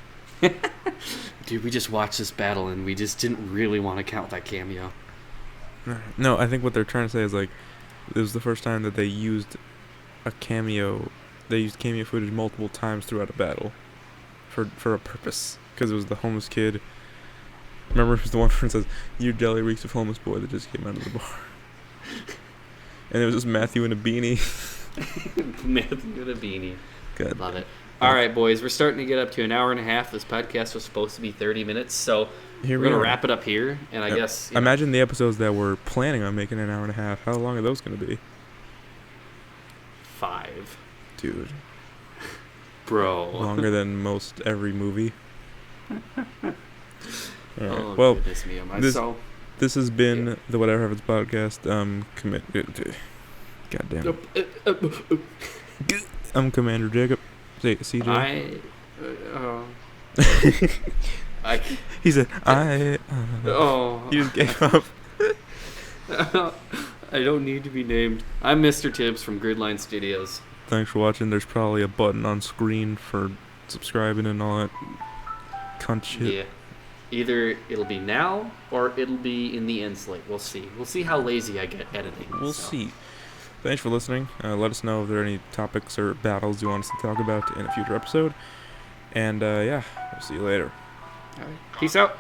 Dude, we just watched this battle and we just didn't really want to count that cameo. No, I think what they're trying to say is like, it was the first time that they used a cameo. They used cameo footage multiple times throughout a battle, for a purpose. Because it was the homeless kid. Remember, it was the one where it says, "Your jelly reeks of homeless boy" that just came out of the bar. And it was just Matthew in a beanie. Matthew with a beanie. Good. Love it. All right, boys, we're starting to get up to an hour and a half. This podcast was supposed to be 30 minutes, so Here we're we going to are. wrap it up here. And I guess... you know, Imagine the episodes that we're planning on making an hour and a half. How long are those going to be? 5. Dude. Bro. Longer than most every movie. Alright. Oh, Well, goodness me. Am I this- so... this has been the Whatever Happens podcast. Goddamn. I'm Commander Jacob. Say CJ. I... He said, I. Oh. He just gave up. I don't need to be named. I'm Mr. Tibbs from Gridline Studios. Thanks for watching. There's probably a button on screen for subscribing and all that cunt shit. Yeah. Either it'll be now or it'll be in the end slate. We'll see. We'll see how lazy I get editing. We'll so. see. Thanks for listening. Let us know if there are any topics or battles you want us to talk about in a future episode. And yeah, we'll see you later. All right. Peace out.